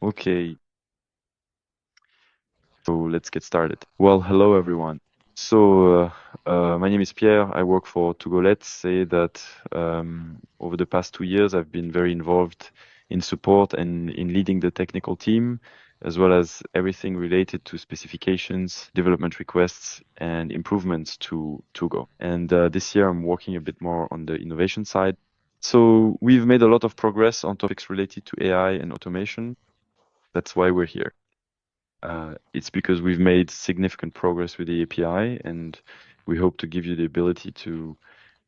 Okay, so let's get started. Well, hello everyone. My name is Pierre. I work for Togo. Let's say that over the past 2 years, I've been very involved in support and in leading the technical team, as well as everything related to specifications, development requests, and improvements to Togo. And this year, I'm working a bit more on the innovation side. So we've made a lot of progress on topics related to AI and automation. That's why we're here. It's because we've made significant progress with the API, and we hope to give you the ability to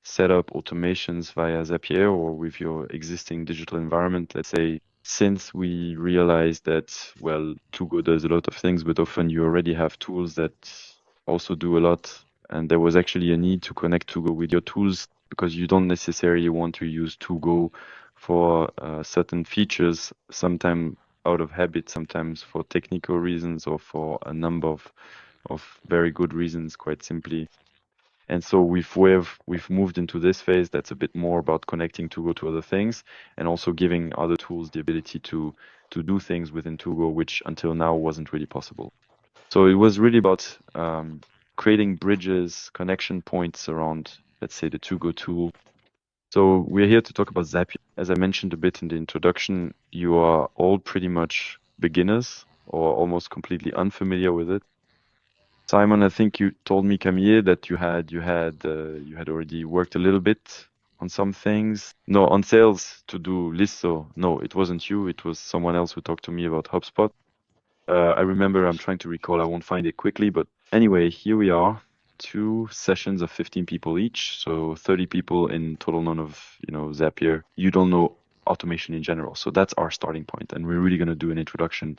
set up automations via Zapier or with your existing digital environment. Let's say, since we realized that, well, Togo does a lot of things, but often you already have tools that also do a lot. And there was actually a need to connect Togo with your tools because you don't necessarily want to use Togo for certain features. Sometimes out of habit, sometimes for technical reasons or for a number of very good reasons, quite simply. And so we've moved into this phase that's a bit more about connecting Togo to other things and also giving other tools the ability to do things within Togo, which until now wasn't really possible. So it was really about creating bridges, connection points around, let's say, the Togo tool. So we're here to talk about Zapier. As I mentioned a bit in the introduction, you are all pretty much beginners or almost completely unfamiliar with it. Simon, I think you told me, Camille, that you had already worked a little bit on some things. No, on sales to do lists. So no, it wasn't you. It was someone else who talked to me about HubSpot. I remember. I'm trying to recall. I won't find it quickly, but anyway, here we are. Two sessions of 15 people each, so 30 people in total. None of Zapier. You don't know automation in general, so that's our starting point, and we're really going to do an introduction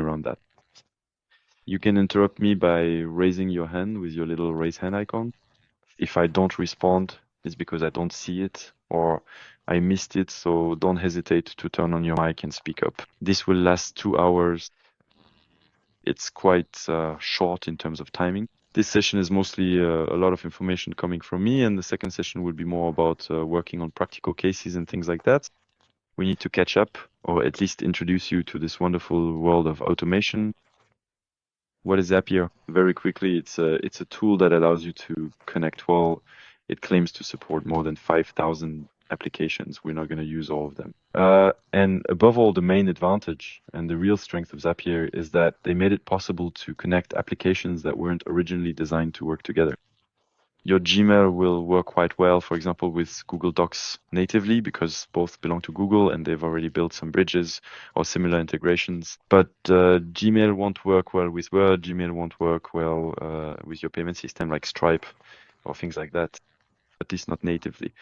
around that. You can interrupt me by raising your hand with your little raise hand icon. If I don't respond, it's because I don't see it or I missed it, so don't hesitate to turn on your mic and speak up. This will last 2 hours. It's quite short in terms of timing. This session is mostly a lot of information coming from me, and the second session will be more about working on practical cases and things like that. We need to catch up, or at least introduce you to this wonderful world of automation. What is Zapier? Very quickly, it's a tool that allows you to connect well. It claims to support more than 5,000 applications. We're not going to use all of them. And above all, the main advantage and the real strength of Zapier is that they made it possible to connect applications that weren't originally designed to work together. Your Gmail will work quite well, for example, with Google Docs natively, because both belong to Google and they've already built some bridges or similar integrations. But Gmail won't work well with Word. Gmail won't work well with your payment system like Stripe or things like that, at least not natively.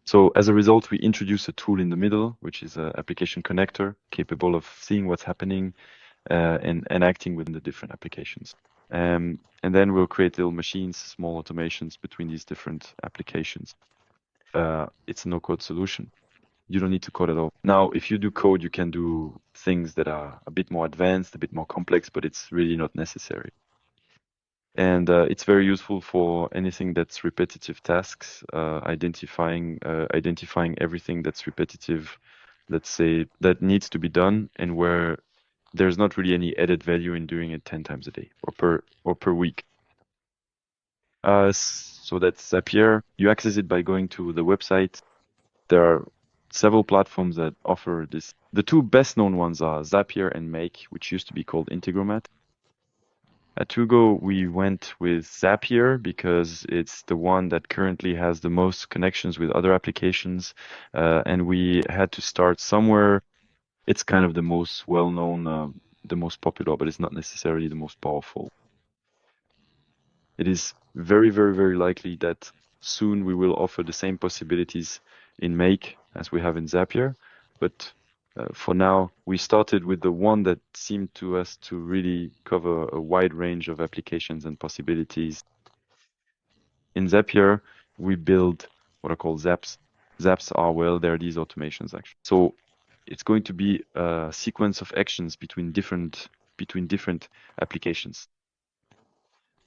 So as a result, we introduce a tool in the middle, which is an application connector capable of seeing what's happening and acting within the different applications. And then we'll create little machines, small automations between these different applications. It's a no-code solution. You don't need to code at all. Now, if you do code, you can do things that are a bit more advanced, a bit more complex, but it's really not necessary. And it's very useful for anything that's repetitive tasks, identifying everything that's repetitive, let's say, that needs to be done, and where there's not really any added value in doing it 10 times a day or per week. So that's Zapier. You access it by going to the website. There are several platforms that offer this. The two best known ones are Zapier and Make, which used to be called Integromat. At Tugo, we went with Zapier because it's the one that currently has the most connections with other applications, and we had to start somewhere. It's kind of the most well-known, the most popular, but it's not necessarily the most powerful. It is very, very, very likely that soon we will offer the same possibilities in Make as we have in Zapier, but for now, we started with the one that seemed to us to really cover a wide range of applications and possibilities. In Zapier, we build what are called zaps. Zaps are, well, they're these automations actually. So it's going to be a sequence of actions between different applications.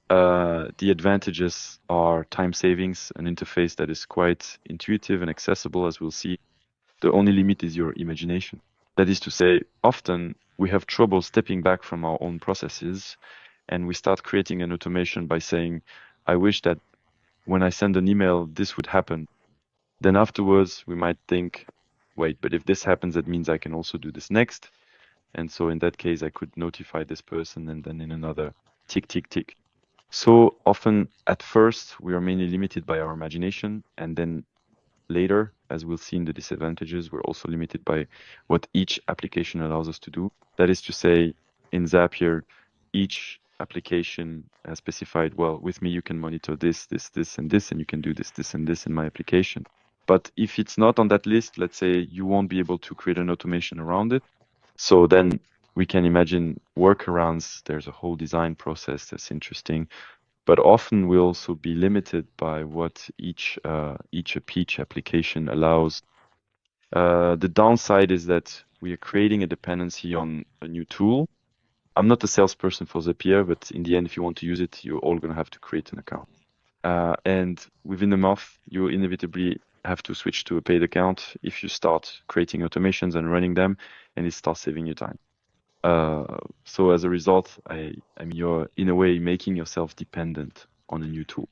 The advantages are time savings, an interface that is quite intuitive and accessible, as we'll see. The only limit is your imagination. That is to say, often we have trouble stepping back from our own processes, and we start creating an automation by saying, I wish that when I send an email, this would happen. Then afterwards, we might think, wait, but if this happens, that means I can also do this next. And so in that case, I could notify this person, and then in another tick, tick, tick. So often at first, we are mainly limited by our imagination. And then later, as we'll see in the disadvantages, we're also limited by what each application allows us to do. That is to say, in Zapier, each application has specified, well, with me, you can monitor this, this, this, and this, and you can do this, this, and this in my application. But if it's not on that list, let's say you won't be able to create an automation around it. So then we can imagine workarounds. There's a whole design process that's interesting, but often we'll also be limited by what each application allows. The downside is that we are creating a dependency on a new tool. I'm not a salesperson for Zapier, but in the end, if you want to use it, you're all going to have to create an account. And within a month, you inevitably have to switch to a paid account if you start creating automations and running them, and it starts saving you time. So as a result, I mean, you're in a way making yourself dependent on a new tool.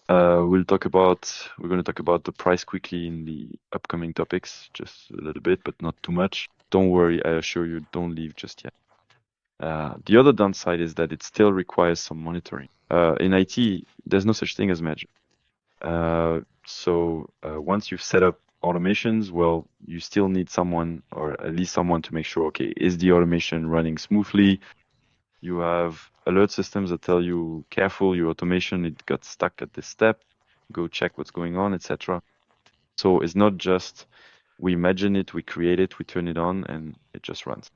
We're going to talk about the price quickly in the upcoming topics, just a little bit, but not too much. Don't worry, I assure you, don't leave just yet. The other downside is that it still requires some monitoring. In IT, there's no such thing as magic. So once you've set up automations, well, you still need someone, or at least someone, to make sure, okay, is the automation running smoothly? You have alert systems that tell you, careful, your automation, it got stuck at this step, go check what's going on, etc. So it's not just we imagine it, we create it, we turn it on, and it just runs.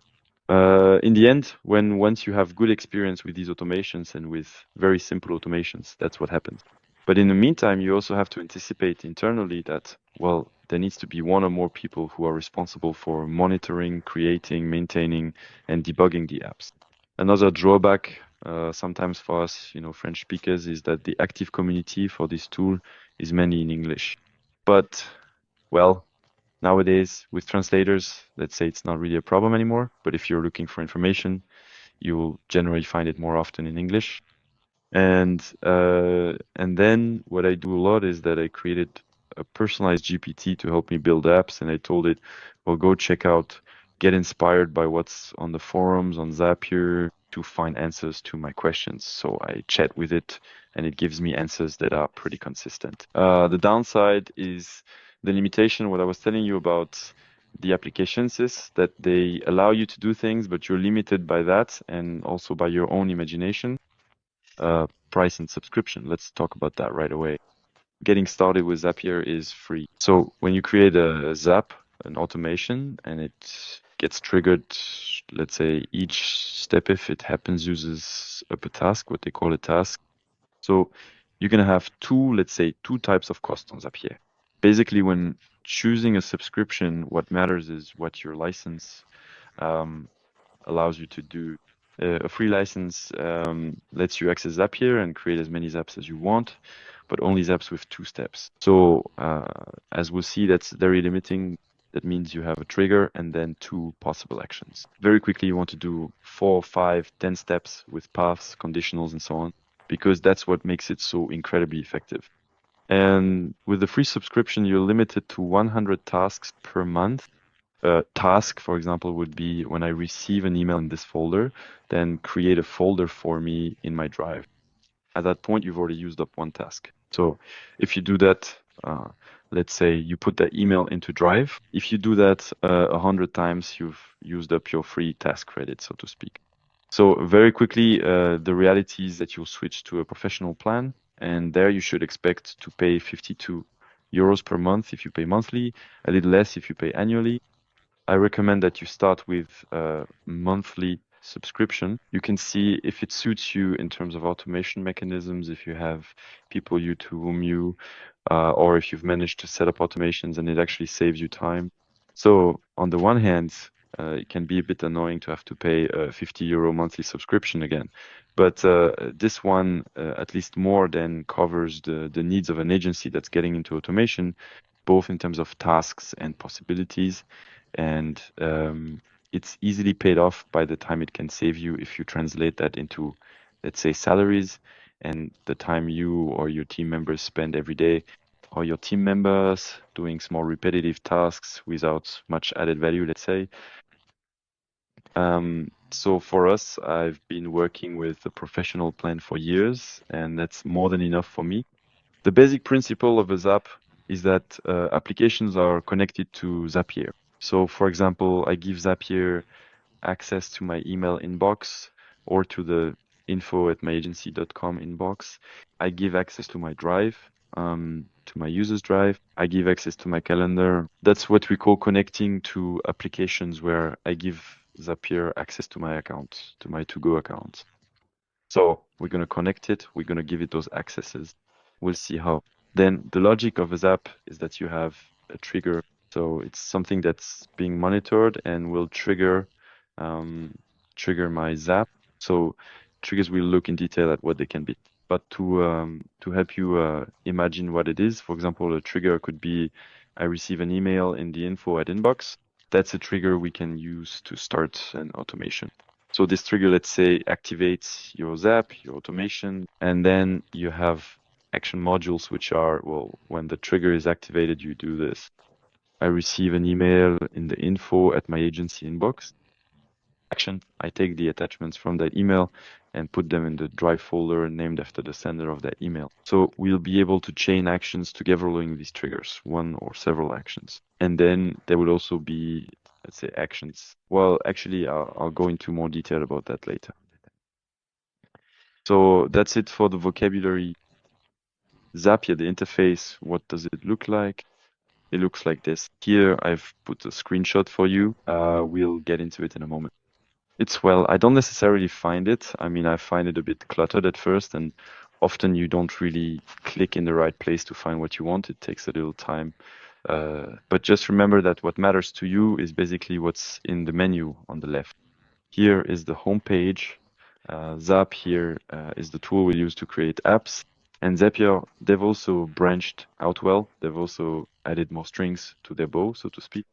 In the end, once you have good experience with these automations and with very simple automations, that's what happens. But in the meantime, you also have to anticipate internally that, well, there needs to be one or more people who are responsible for monitoring, creating, maintaining, and debugging the apps. Another drawback, sometimes for us, French speakers, is that the active community for this tool is mainly in English. But, well, nowadays with translators, let's say it's not really a problem anymore. But if you're looking for information, you will generally find it more often in English. And then what I do a lot is that I created a personalized GPT to help me build apps, and I told it, well, go check out, get inspired by what's on the forums on Zapier to find answers to my questions. So I chat with it, and it gives me answers that are pretty consistent. The downside is the limitation, what I was telling you about the applications, is that they allow you to do things, but you're limited by that and also by your own imagination. Price and subscription. Let's talk about that right away. Getting started with Zapier is free. So when you create a Zap, an automation, and it gets triggered, let's say each step, if it happens, uses up a task, what they call a task. So you're going to have let's say two types of costs on Zapier. Basically, when choosing a subscription, what matters is what your license allows you to do. A free license lets you access Zapier and create as many zaps as you want, but only zaps with 2 steps. So as we'll see, that's very limiting. That means you have a trigger and then 2 possible actions. Very quickly, you want to do 4, 5, 10 steps with paths, conditionals, and so on, because that's what makes it so incredibly effective. And with the free subscription, you're limited to 100 tasks per month. Task, for example, would be when I receive an email in this folder, then create a folder for me in my drive. At that point, you've already used up 1 task. So if you do that, let's say you put that email into Drive. If you do that 100 times, you've used up your free task credit, so to speak. So very quickly, the reality is that you'll switch to a professional plan, and there you should expect to pay 52 euros per month if you pay monthly, a little less if you pay annually. I recommend that you start with a monthly subscription. You can see if it suits you in terms of automation mechanisms, if you have people to whom you, or if you've managed to set up automations and it actually saves you time. So on the one hand, it can be a bit annoying to have to pay a 50 euro monthly subscription again. But this one, at least more than covers the needs of an agency that's getting into automation, both in terms of tasks and possibilities. And it's easily paid off by the time it can save you if you translate that into, let's say, salaries and the time you or your team members spend every day, or your team members doing small repetitive tasks without much added value, let's say. So for us, I've been working with a professional plan for years, and that's more than enough for me. The basic principle of a Zap is that applications are connected to Zapier. So for example, I give Zapier access to my email inbox or to the info@myagency.com inbox. I give access to my drive, to my users drive. I give access to my calendar. That's what we call connecting to applications, where I give Zapier access to my account, to my to-go account. So we're going to connect it. We're going to give it those accesses. We'll see how. Then the logic of a Zap is that you have a trigger. So it's something that's being monitored and will trigger my Zap. So triggers will look in detail at what they can be. But to help you imagine what it is, for example, a trigger could be I receive an email in the info@inbox. That's a trigger we can use to start an automation. So this trigger, let's say, activates your Zap, your automation, and then you have action modules, which are, well, when the trigger is activated, you do this. I receive an email in the info@myagency inbox. Action, I take the attachments from that email and put them in the drive folder named after the sender of that email. So we'll be able to chain actions together following these triggers, one or several actions. And then there will also be, let's say, actions. Well, actually, I'll go into more detail about that later. So that's it for the vocabulary. Zapier, the interface, what does it look like? It looks like this. Here, I've put a screenshot for you. We'll get into it in a moment. Well, I don't necessarily find it. I mean, I find it a bit cluttered at first, and often you don't really click in the right place to find what you want. It takes a little time. But just remember that what matters to you is basically what's in the menu on the left. Here is the home page. Zap here is the tool we use to create apps. And Zapier, they've also branched out well. They've also added more strings to their bow, so to speak.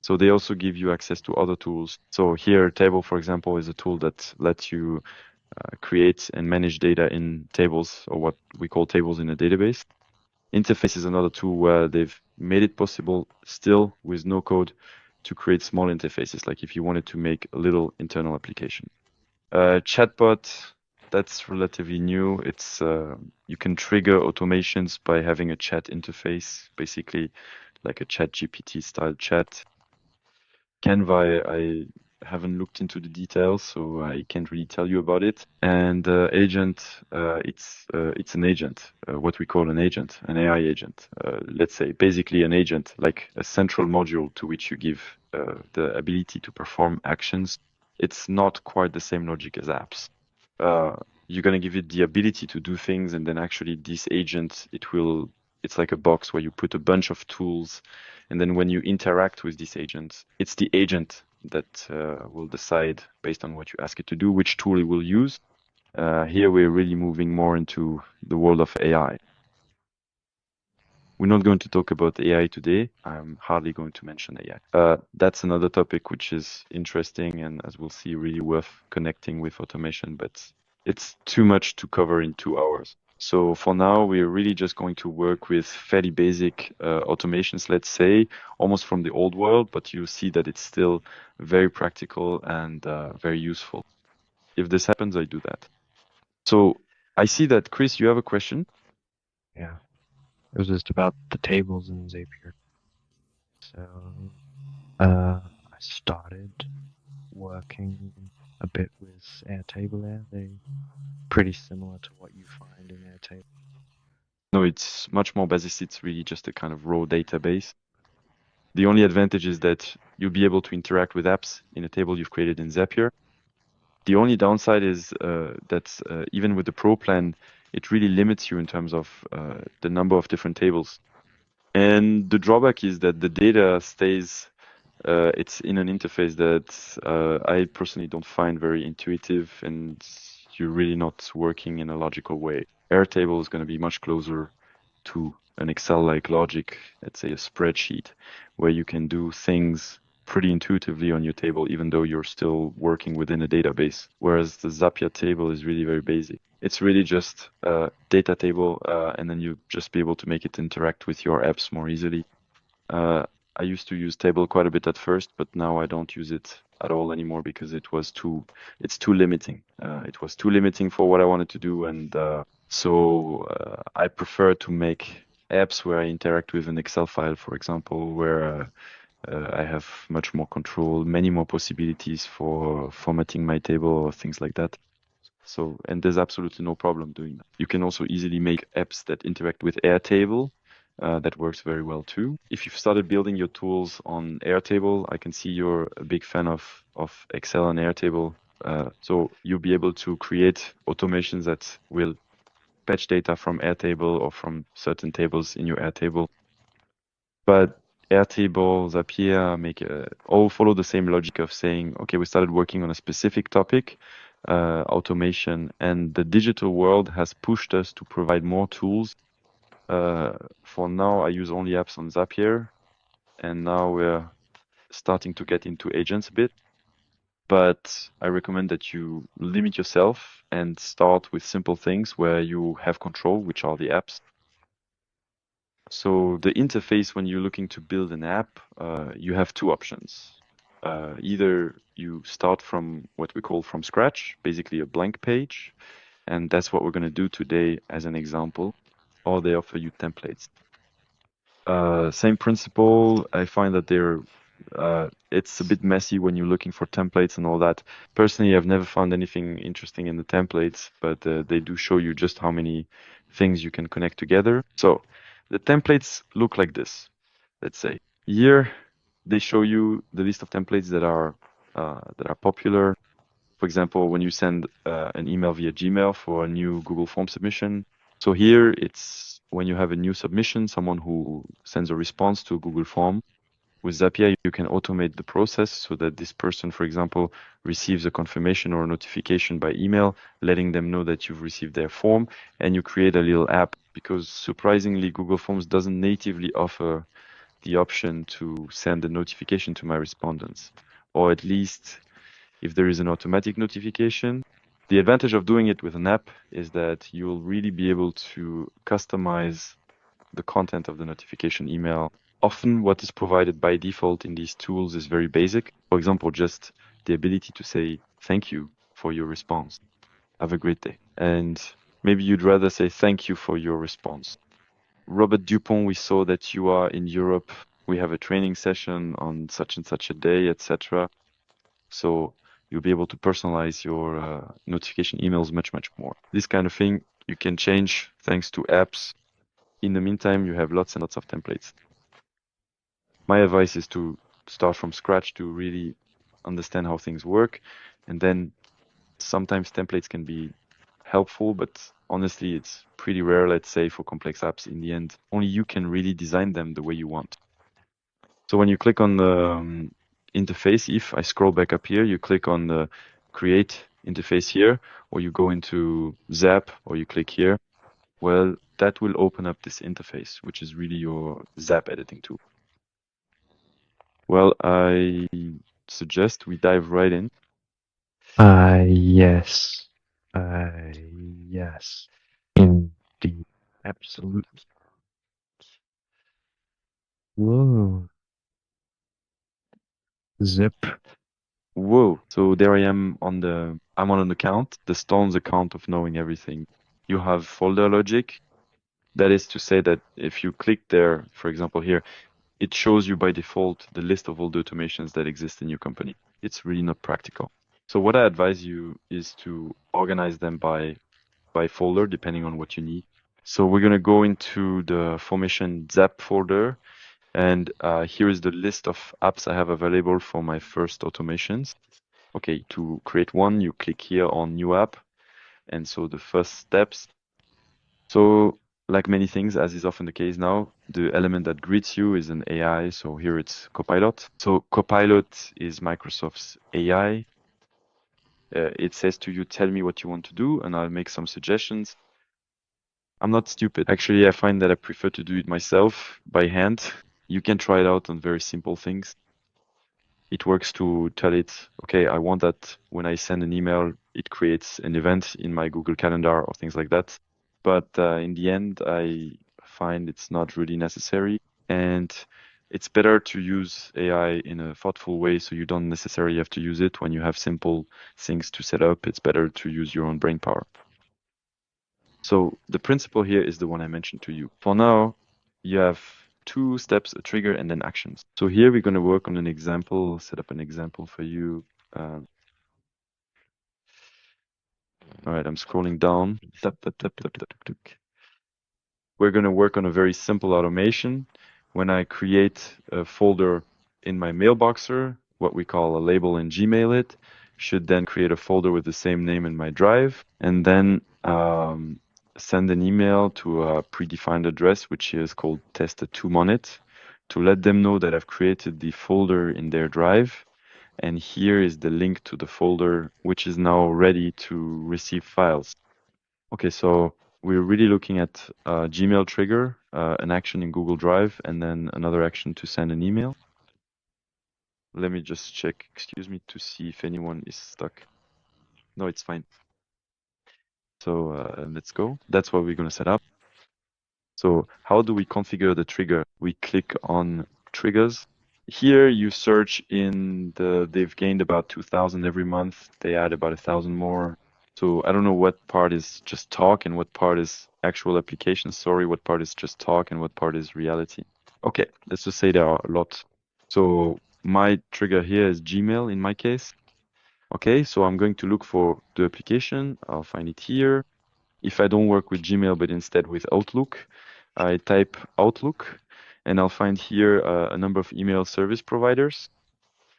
So they also give you access to other tools. So here, Table, for example, is a tool that lets you create and manage data in tables, or what we call tables in a database. Interface is another tool where they've made it possible, still with no code, to create small interfaces, like if you wanted to make a little internal application. Chatbot, that's relatively new. It's you can trigger automations by having a chat interface, basically like a chat GPT style chat. Canva, I haven't looked into the details, so I can't really tell you about it. And agent, it's an agent, what we call an agent, an AI agent. Let's say basically an agent, like a central module to which you give the ability to perform actions. It's not quite the same logic as apps. You're going to give it the ability to do things, and then actually this agent, it's like a box where you put a bunch of tools, and then when you interact with this agent, it's the agent that will decide, based on what you ask it to do, which tool it will use. Here we're really moving more into the world of AI. We're not going to talk about AI today. I'm hardly going to mention AI. That's another topic which is interesting, and as we'll see, really worth connecting with automation, but it's too much to cover in 2 hours. So for now, we're really just going to work with fairly basic automations, let's say, almost from the old world, but you see that it's still very practical and very useful. If this happens, I do that. So I see that, Chris, you have a question? Yeah, it was just about the tables in Zapier. So, I started working a bit with Airtable there. They're pretty similar to what you find in Airtable. No, it's much more basic. It's really just a kind of raw database. The only advantage is that you'll be able to interact with apps in a table you've created in Zapier. The only downside is that even with the Pro plan, it really limits you in terms of the number of different tables. And the drawback is that the data stays, it's in an interface that I personally don't find very intuitive, and you're really not working in a logical way. Airtable is going to be much closer to an Excel-like logic, let's say a spreadsheet, where you can do things pretty intuitively on your table, even though you're still working within a database. Whereas the Zapier table is really very basic. It's really just a data table, and then you just be able to make it interact with your apps more easily. Uh, I used to use table quite a bit at first, but now I don't use it at all anymore because it's too limiting. It was too limiting for what I wanted to do, and I prefer to make apps where I interact with an Excel file, for example, where I have much more control, many more possibilities for formatting my table or things like that. So, and there's absolutely no problem doing that. You can also easily make apps that interact with Airtable. That works very well too. If you've started building your tools on Airtable, I can see you're a big fan of Excel and Airtable. So you'll be able to create automations that will fetch data from Airtable or from certain tables in your Airtable. But Airtable, Zapier all follow the same logic of saying, okay, we started working on a specific topic, automation, and the digital world has pushed us to provide more tools. For now, I use only apps on Zapier, and now we're starting to get into agents a bit. But I recommend that you limit yourself and start with simple things where you have control, which are the apps. So the interface, when you're looking to build an app, you have two options. Either you start from what we call from scratch, basically a blank page, and that's what we're going to do today as an example, or they offer you templates. Same principle. I find that it's a bit messy when you're looking for templates and all that. Personally, I've never found anything interesting in the templates, but they do show you just how many things you can connect together. So the templates look like this. Let's say here they show you the list of templates that are popular. For example, when you send an email via Gmail for a new Google Form submission. So here it's when you have a new submission, someone who sends a response to a Google Form. With Zapier, you can automate the process so that this person, for example, receives a confirmation or a notification by email, letting them know that you've received their form, and you create a little app because surprisingly, Google Forms doesn't natively offer the option to send a notification to my respondents, or at least if there is an automatic notification. The advantage of doing it with an app is that you'll really be able to customize the content of the notification email. Often what is provided by default in these tools is very basic. For example, just the ability to say thank you for your response. Have a great day. And maybe you'd rather say thank you for your response. Robert Dupont, we saw that you are in Europe. We have a training session on such and such a day, etc. So you'll be able to personalize your notification emails much, much more. This kind of thing you can change thanks to apps. In the meantime, you have lots and lots of templates. My advice is to start from scratch to really understand how things work. And then sometimes templates can be helpful, but honestly, it's pretty rare, let's say, for complex apps. In the end, only you can really design them the way you want. So when you click on the interface, if I scroll back up here, you click on the create interface here, or you go into Zap, or you click here. Well, that will open up this interface, which is really your Zap editing tool. Well, I suggest we dive right in. Yes. Yes. Indeed. Absolutely. Whoa. Zip. Whoa. So there I am I'm on an account, the Stones account of knowing everything. You have folder logic. That is to say that if you click there, for example, here, it shows you by default the list of all the automations that exist in your company. It's really not practical. So what I advise you is to organize them by folder, depending on what you need. So we're going to go into the formation Zap folder. And here is the list of apps I have available for my first automations. Okay, to create one, you click here on new app. And so the first steps. So like many things, as is often the case now, the element that greets you is an AI. So here it's Copilot. So Copilot is Microsoft's AI. It says to you, tell me what you want to do, and I'll make some suggestions. I'm not stupid. Actually, I find that I prefer to do it myself by hand. You can try it out on very simple things. it works to tell it, okay, I want that when I send an email, it creates an event in my Google Calendar or things like that. But in the end, I find it's not really necessary. And it's better to use AI in a thoughtful way so you don't necessarily have to use it when you have simple things to set up. It's better to use your own brain power. So the principle here is the one I mentioned to you. For now, you have two steps, a trigger and then actions. So here we're going to work on an example, set up an example for you. All right, I'm scrolling down. Tup, tup, tup, tup, tup, tup, tup. We're going to work on a very simple automation. When I create a folder in my mailboxer, what we call a label and Gmail it, should then create a folder with the same name in my drive, and then send an email to a predefined address, which is called test2monit, to let them know that I've created the folder in their drive. And here is the link to the folder, which is now ready to receive files. Okay, so we're really looking at a Gmail trigger, an action in Google Drive, and then another action to send an email. Let me just check, excuse me, to see if anyone is stuck. No, it's fine. So let's go. That's what we're going to set up. So how do we configure the trigger? We click on triggers. Here you search in they've gained about 2,000 every month. They add about 1,000 more. So I don't know what part is just talk and what part is actual application. Sorry, what part is just talk and what part is reality. Okay, let's just say there are a lot. So my trigger here is Gmail in my case. Okay, so I'm going to look for the application. I'll find it here. If I don't work with Gmail, but instead with Outlook, I type Outlook, and I'll find here a number of email service providers.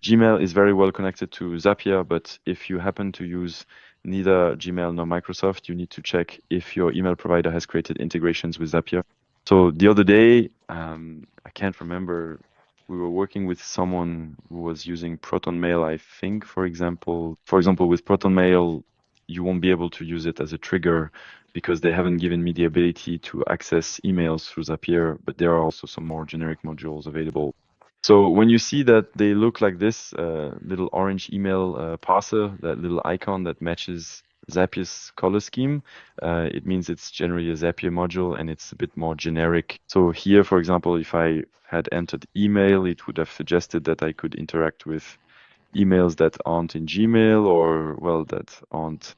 Gmail is very well connected to Zapier, but if you happen to use neither Gmail nor Microsoft, you need to check if your email provider has created integrations with Zapier. So the other day, I can't remember, we were working with someone who was using Proton Mail, I think, for example. For example, with Proton Mail, you won't be able to use it as a trigger because they haven't given me the ability to access emails through Zapier, but there are also some more generic modules available. So when you see that they look like this little orange email parser, that little icon that matches Zapier's color scheme, it means it's generally a Zapier module and it's a bit more generic. So here, for example, if I had entered email, it would have suggested that I could interact with emails that aren't in Gmail or, well, that aren't.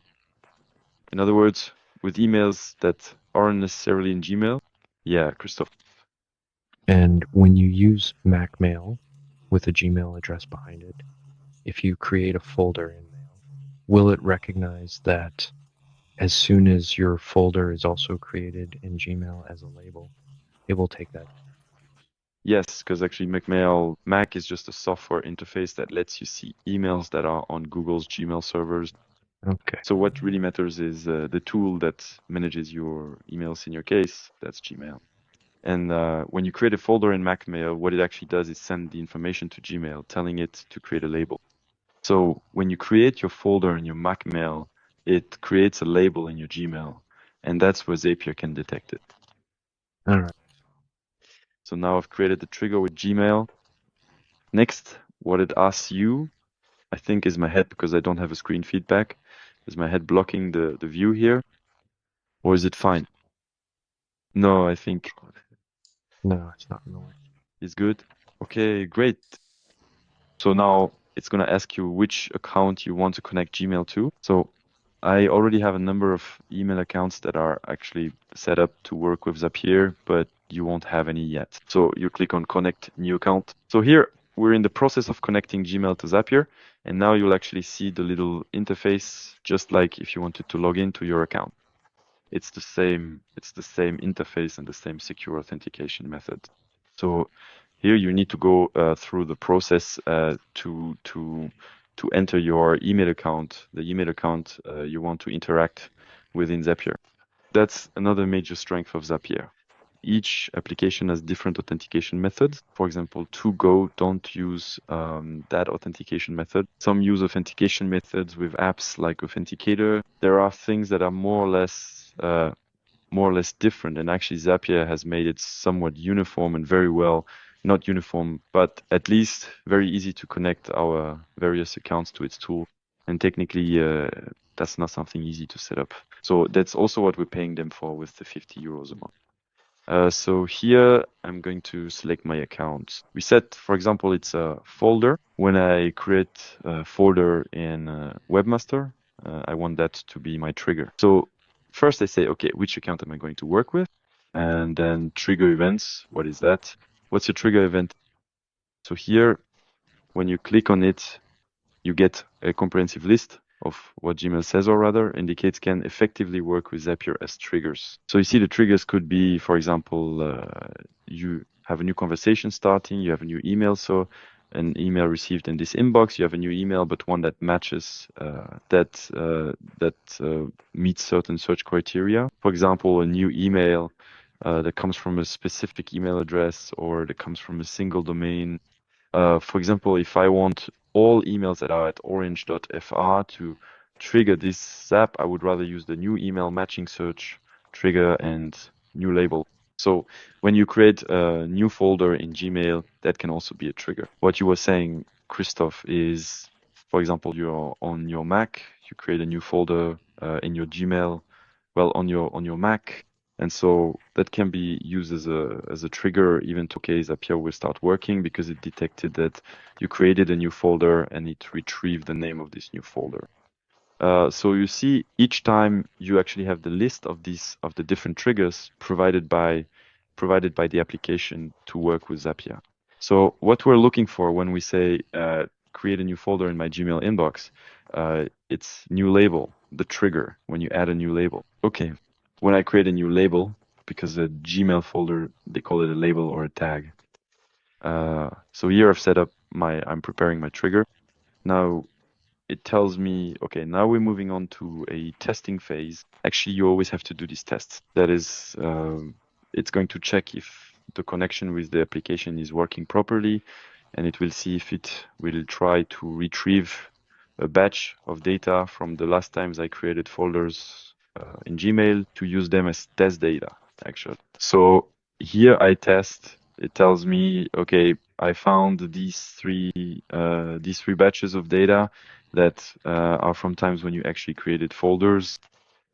In other words, with emails that aren't necessarily in Gmail. Yeah, Christoph. And when you use MacMail with a Gmail address behind it, if you create a folder in Mail, will it recognize that as soon as your folder is also created in Gmail as a label, it will take that? Yes, because actually Mac is just a software interface that lets you see emails that are on Google's Gmail servers. Okay. So what really matters is the tool that manages your emails in your case, that's Gmail. And when you create a folder in MacMail, what it actually does is send the information to Gmail, telling it to create a label. So when you create your folder in your MacMail, it creates a label in your Gmail, and that's where Zapier can detect it. All right. So now I've created the trigger with Gmail. Next, what it asks you, I think, is my head, because I don't have a screen feedback. Is my head blocking the view here? Or is it fine? No, I think No, it's not annoying. it's good. Okay, great. So now it's going to ask you which account you want to connect Gmail to. So I already have a number of email accounts that are actually set up to work with Zapier, but you won't have any yet. So you click on Connect New Account. So here we're in the process of connecting Gmail to Zapier, and now you'll actually see the little interface, just like if you wanted to log into your account. It's the same interface and the same secure authentication method. So here you need to go through the process to enter your email account, the email account you want to interact within Zapier. That's another major strength of Zapier. Each application has different authentication methods. For example, To Go don't use that authentication method. Some use authentication methods with apps like Authenticator. There are things that are more or less different, and actually Zapier has made it somewhat uniform and very well not uniform, but at least very easy to connect our various accounts to its tool. And technically, that's not something easy to set up. So that's also what we're paying them for with the 50 euros a month. So here I'm going to select my account. We set, for example, it's a folder. When I create a folder in Webmaster, I want that to be my trigger. So first I say, okay, which account am I going to work with? And then trigger events. What is that? What's your trigger event? So here, when you click on it, you get a comprehensive list of what Gmail says, or rather indicates can effectively work with Zapier as triggers. So you see the triggers could be, for example, you have a new conversation starting, you have a new email. So an email received in this inbox, you have a new email, but one that matches, that meets certain search criteria. For example, a new email that comes from a specific email address or that comes from a single domain. For example, if I want all emails that are at orange.fr to trigger this zap, I would rather use the new email matching search trigger and new label. So when you create a new folder in Gmail, that can also be a trigger. What you were saying, Christoph, is, for example, you're on your Mac, you create a new folder in your Gmail, well, on your Mac. And so that can be used as a trigger, even to okay, Zapier will start working because it detected that you created a new folder and it retrieved the name of this new folder. So you see, each time you actually have the list of the different triggers provided by the application to work with Zapier. So what we're looking for when we say create a new folder in my Gmail inbox, it's new label, the trigger when you add a new label. Okay, when I create a new label, because a Gmail folder, they call it a label or a tag. So here I've set up I'm preparing my trigger. Now it tells me, okay, now we're moving on to a testing phase. Actually, you always have to do these tests. That is, it's going to check if the connection with the application is working properly, and it will see if it will try to retrieve a batch of data from the last times I created folders in Gmail to use them as test data, actually. So here I test. It tells me, okay, I found these three batches of data that are from times when you actually created folders.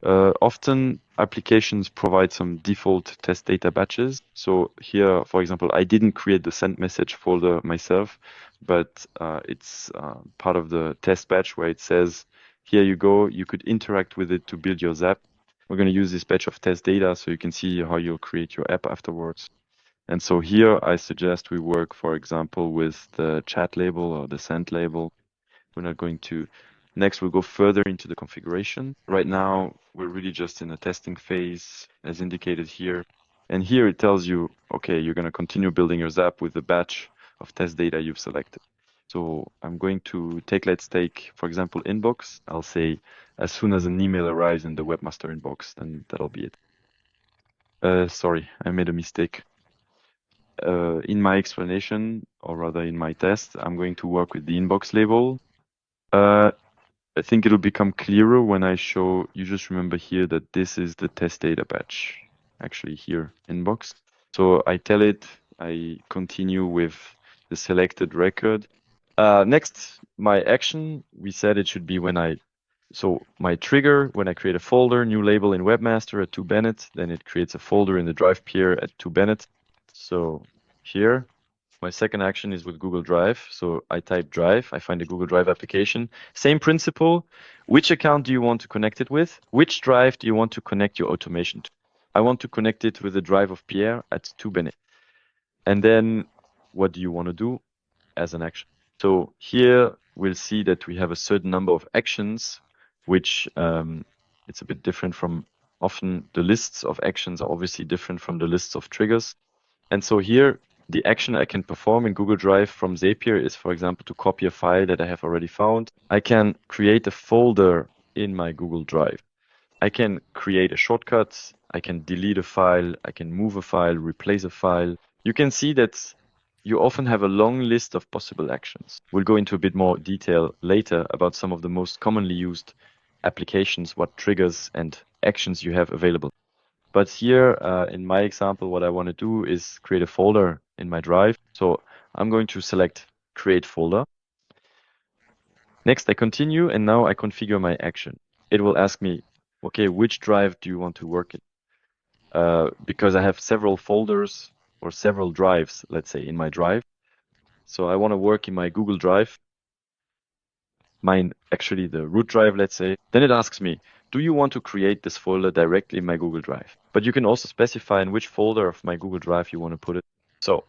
Often applications provide some default test data batches. So here, for example, I didn't create the send message folder myself, but it's part of the test batch where it says, here you go, you could interact with it to build your Zap. We're going to use this batch of test data so you can see how you'll create your app afterwards. And so here I suggest we work, for example, with the chat label or the send label. We're not going to. Next, we'll go further into the configuration. Right now, we're really just in a testing phase, as indicated here. And here it tells you, okay, you're going to continue building your Zap with the batch of test data you've selected. So I'm going to let's take, for example, inbox. I'll say as soon as an email arrives in the webmaster inbox, then that'll be it. Sorry, I made a mistake. In my explanation, or rather in my test, I'm going to work with the inbox label. I think it'll become clearer when I show, you just remember here that this is the test data batch, actually here, inbox. So I tell it, I continue with the selected record. Next, my action, we said it should be so my trigger, when I create a folder, new label in Webmaster at 2Bennett, then it creates a folder in the Drive peer at 2Bennett. So here, my second action is with Google Drive. So I type Drive, I find the Google Drive application. Same principle. Which account do you want to connect it with? Which drive do you want to connect your automation to? I want to connect it with the drive of Pierre at 2Bennett. And then what do you want to do as an action? So here we'll see that we have a certain number of actions, which it's a bit different from often the lists of actions are obviously different from the lists of triggers. And so here, the action I can perform in Google Drive from Zapier is, for example, to copy a file that I have already found. I can create a folder in my Google Drive. I can create a shortcut. I can delete a file. I can move a file, replace a file. You can see that you often have a long list of possible actions. We'll go into a bit more detail later about some of the most commonly used applications, what triggers and actions you have available. But here, in my example, what I want to do is create a folder in my drive. So I'm going to select create folder. Next, I continue, and now I configure my action. It will ask me, okay, which drive do you want to work in? Because I have several folders or several drives, let's say, in my drive. So I want to work in my Google Drive, mine actually the root drive, let's say. Then it asks me, do you want to create this folder directly in my Google Drive? But you can also specify in which folder of my Google Drive you want to put it. So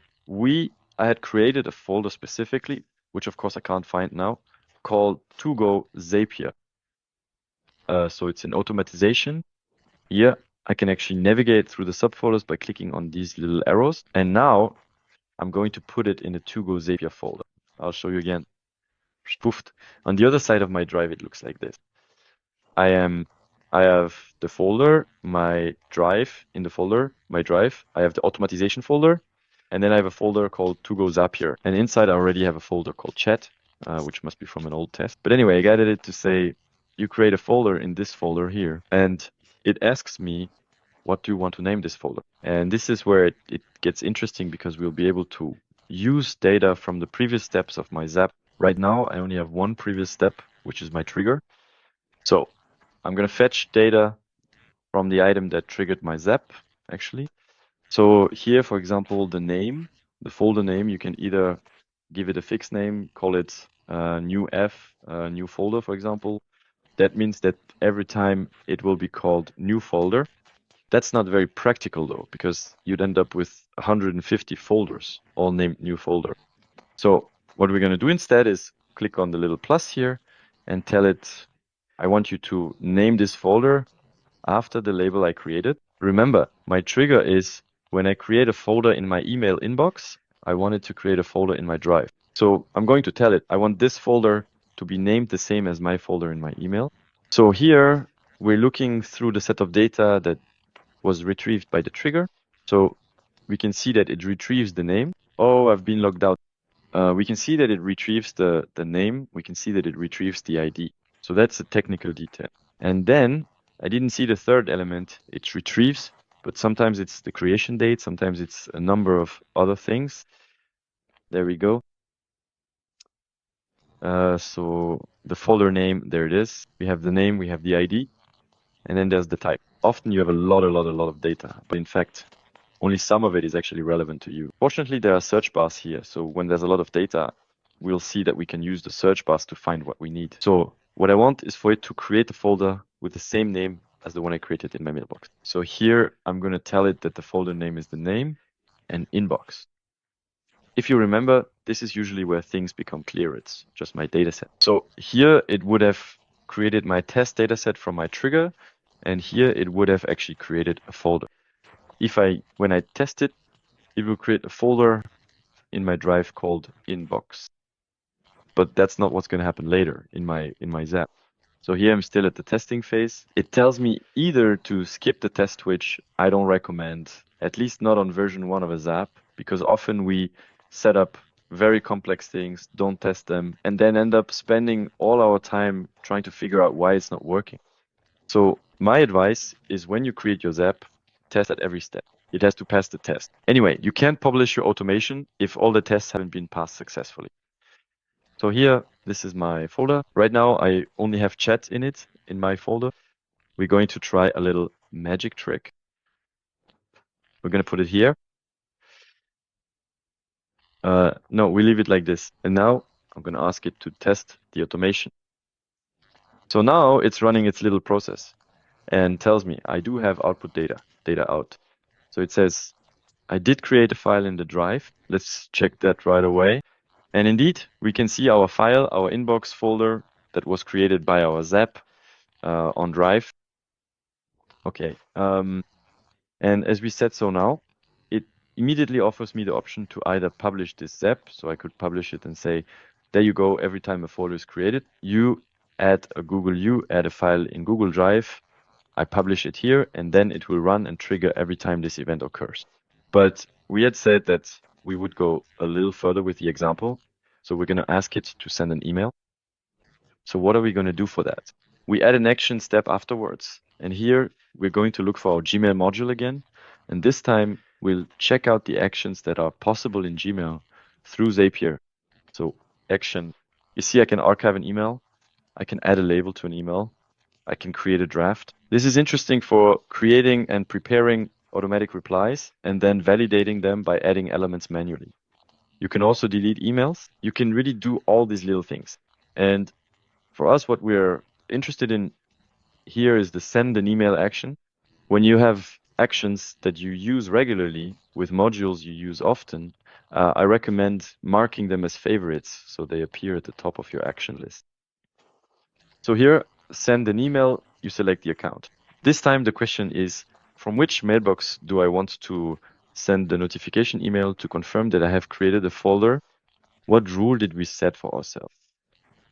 I had created a folder specifically, which of course I can't find now, called to go zapier. So it's an automatization. Here I can actually navigate through the subfolders by clicking on these little arrows. And now I'm going to put it in the to go zapier folder. I'll show you again. Spoofed. On the other side of my drive, it looks like this. I have the folder, my drive in the folder, my drive. I have the automatization folder, and then I have a folder called to go zapier. And inside I already have a folder called chat, which must be from an old test. But anyway, I guided it to say, you create a folder in this folder here. And it asks me, what do you want to name this folder? And this is where it gets interesting because we'll be able to use data from the previous steps of my zap. Right now, I only have one previous step, which is my trigger. So I'm going to fetch data from the item that triggered my zap, actually. So here, for example, the folder name, you can either give it a fixed name, call it new F, new folder, for example. That means that every time it will be called new folder. That's not very practical though, because you'd end up with 150 folders, all named new folder. So what we're going to do instead is click on the little plus here and tell it, I want you to name this folder after the label I created. Remember, my trigger is when I create a folder in my email inbox, I wanted to create a folder in my drive. So I'm going to tell it, I want this folder to be named the same as my folder in my email. So here we're looking through the set of data that was retrieved by the trigger. So we can see that it retrieves the name. Oh, I've been logged out. We can see that it retrieves the name. We can see that it retrieves the ID. So that's a technical detail. And then I didn't see the third element. It retrieves, but sometimes it's the creation date. Sometimes it's a number of other things. There we go. So the folder name, there it is. We have the name, we have the ID, and then there's the type. Often you have a lot of data, but in fact, only some of it is actually relevant to you. Fortunately, there are search bars here. So when there's a lot of data, we'll see that we can use the search bars to find what we need. So what I want is for it to create a folder with the same name as the one I created in my mailbox. So here, I'm going to tell it that the folder name is the name and inbox. If you remember, this is usually where things become clear. It's just my data set. So here it would have created my test data set from my trigger. And here it would have actually created a folder. When I test it, it will create a folder in my drive called inbox. But that's not what's going to happen later in my zap. So here I'm still at the testing phase. It tells me either to skip the test, which I don't recommend, at least not on version 1 of a zap, because often we set up very complex things, don't test them, and then end up spending all our time trying to figure out why it's not working. So my advice is when you create your zap, test at every step. It has to pass the test. Anyway, you can't publish your automation if all the tests haven't been passed successfully. So here, this is my folder. Right now, I only have chat in it, in my folder. We're going to try a little magic trick. We're going to put it here. No, we leave it like this. And now I'm going to ask it to test the automation. So now it's running its little process and tells me I do have output data out. So it says, I did create a file in the drive. Let's check that right away. And indeed, we can see our file, our inbox folder that was created by our zap on drive. Okay. And as we said so now, it immediately offers me the option to either publish this zap. So I could publish it and say, there you go. Every time a folder is created, you add a file in Google Drive. I publish it here, and then it will run and trigger every time this event occurs. But we had said that we would go a little further with the example. So we're going to ask it to send an email. So what are we going to do for that? we add an action step afterwards. And here we're going to look for our Gmail module again. And this time we'll check out the actions that are possible in Gmail through Zapier. So action, you see I can archive an email. I can add a label to an email. I can create a draft. This is interesting for creating and preparing automatic replies and then validating them by adding elements manually. You can also delete emails. You can really do all these little things. And for us, what we're interested in here is the send an email action. When you have actions that you use regularly with modules you use often, I recommend marking them as favorites so they appear at the top of your action list. So here, send an email, you select the account. This time the question is, from which mailbox do I want to send the notification email to confirm that I have created a folder? What rule did we set for ourselves?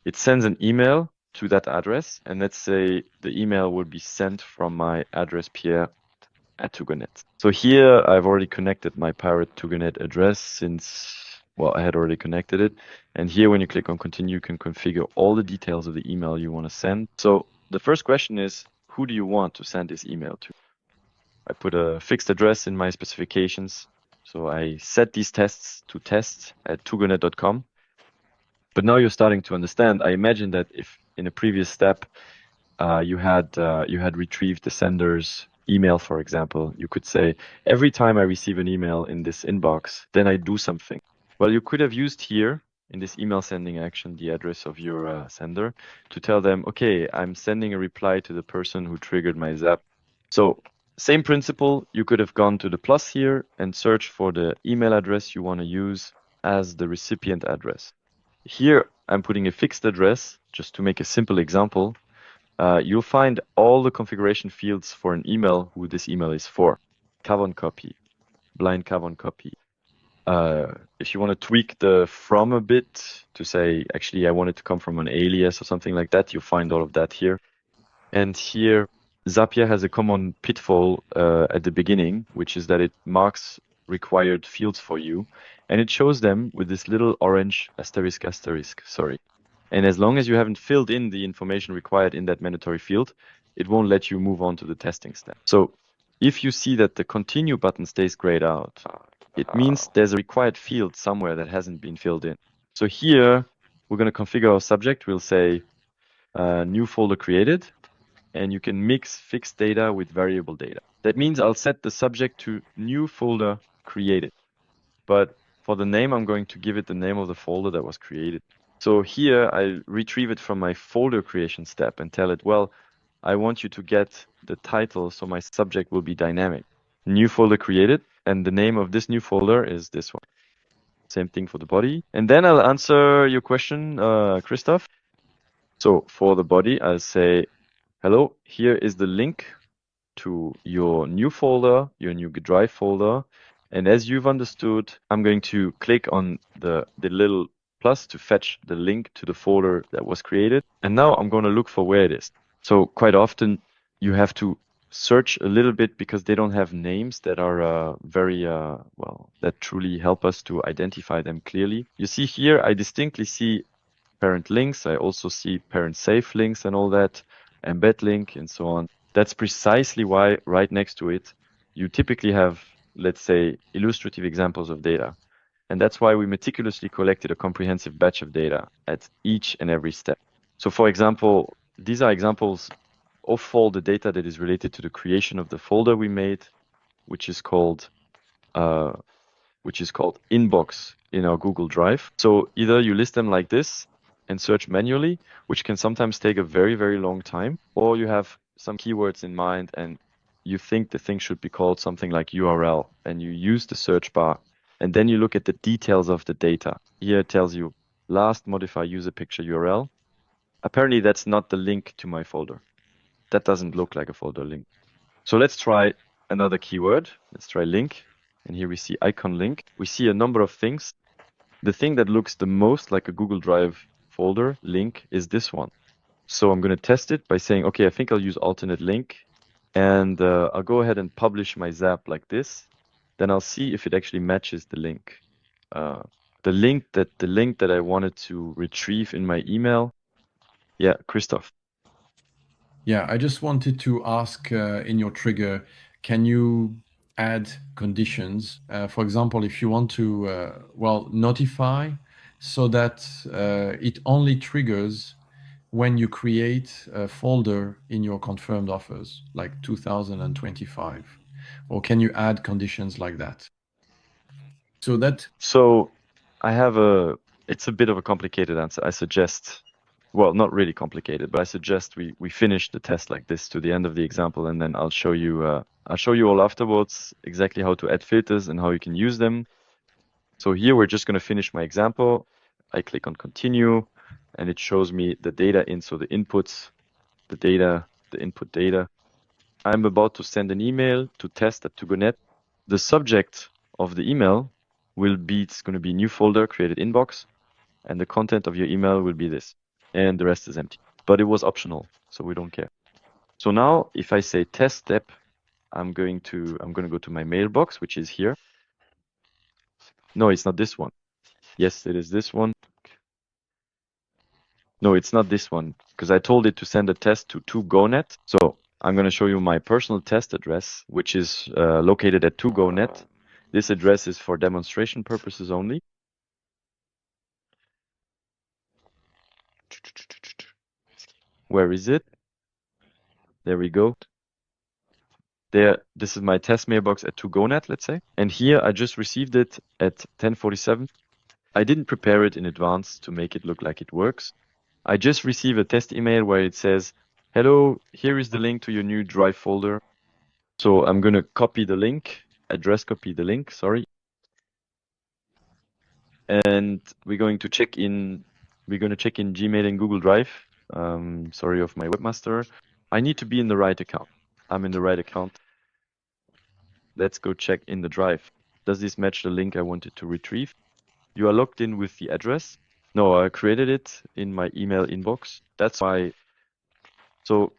It sends an email to that address, and let's say the email will be sent from my address pierre@tugonet. So here I've already connected my pirate tugonet address since, well, I had already connected it. And here when you click on continue, you can configure all the details of the email you want to send. So the first question is, who do you want to send this email to? I put a fixed address in my specifications. So I set these tests to test@tugonet.com. But now you're starting to understand. I imagine that if in a previous step you had retrieved the sender's email, for example, you could say, every time I receive an email in this inbox, then I do something. Well, you could have used here in this email sending action the address of your sender to tell them, okay, I'm sending a reply to the person who triggered my zap. So same principle, you could have gone to the plus here and search for the email address you want to use as the recipient address. Here, I'm putting a fixed address just to make a simple example. You'll find all the configuration fields for an email who this email is for. Carbon copy, blind carbon copy. If you want to tweak the from a bit to say, actually, I want it to come from an alias or something like that, you'll find all of that here. And here, Zapier has a common pitfall at the beginning, which is that it marks required fields for you, and it shows them with this little orange asterisk asterisk, sorry. And as long as you haven't filled in the information required in that mandatory field, it won't let you move on to the testing step. So if you see that the continue button stays grayed out, it means there's a required field somewhere that hasn't been filled in. So here, we're going to configure our subject. We'll say new folder created, and you can mix fixed data with variable data. That means I'll set the subject to new folder created. But for the name, I'm going to give it the name of the folder that was created. So here I retrieve it from my folder creation step and tell it, well, I want you to get the title, so my subject will be dynamic. New folder created, and the name of this new folder is this one. Same thing for the body. And then I'll answer your question, Christoph. So for the body, I'll say, hello, here is the link to your new folder, your new drive folder. And as you've understood, I'm going to click on the little plus to fetch the link to the folder that was created. And now I'm going to look for where it is. So quite often you have to search a little bit because they don't have names that are well, that truly help us to identify them clearly. You see here, I distinctly see parent links. I also see parent safe links and all that, embed link and so on. That's precisely why right next to it, you typically have, let's say, illustrative examples of data. And that's why we meticulously collected a comprehensive batch of data at each and every step. So for example, these are examples of all the data that is related to the creation of the folder we made, which is called inbox in our Google Drive. So either you list them like this and search manually, which can sometimes take a very, very long time, or you have some keywords in mind and you think the thing should be called something like URL, and you use the search bar, and then you look at the details of the data. Here it tells you last modify user picture URL. Apparently that's not the link to my folder. That doesn't look like a folder link. So let's try another keyword. Let's try link. And here we see icon link. We see a number of things. The thing that looks the most like a Google Drive folder link is this one. So I'm going to test it by saying, okay, I think I'll use alternate link. And I'll go ahead and publish my zap like this. Then I'll see if it actually matches the link. The link that I wanted to retrieve in my email. Yeah, Christoph. Yeah, I just wanted to ask in your trigger, can you add conditions? For example, if you want to, well, notify so that it only triggers when you create a folder in your confirmed offers, like 2025, or can you add conditions like that? So that, So I have it's a bit of a complicated answer. I suggest, well, not really complicated, but I suggest we finish the test like this to the end of the example, and then I'll show you all afterwards exactly how to add filters and how you can use them. So here we're just going to finish my example. I click on continue, and it shows me the data in, so the inputs, the data, the input data. I'm about to send an email to test at Tugonet. The subject of the email will be, it's going to be new folder, created inbox, and the content of your email will be this, and the rest is empty. But it was optional, so we don't care. So now if I say test step, I'm going to go to my mailbox, which is here. No, it's not this one. Yes, it is this one. No, it's not this one, because I told it to send a test to 2GoNet. So I'm going to show you my personal test address, which is located at 2GoNet. This address is for demonstration purposes only. Where is it? There we go. There, this is my test mailbox at 2GoNet, let's say. And here I just received it at 10:47. I didn't prepare it in advance to make it look like it works. I just received a test email where it says, hello, here is the link to your new Drive folder. So I'm going to copy the link, address copy the link, sorry. And we're going to check in Gmail and Google Drive. Sorry of my webmaster. I need to be in the right account. I'm in the right account. Let's go check in the Drive. Does this match the link I wanted to retrieve? You are logged in with the address. No, I created it in my email inbox. That's why. So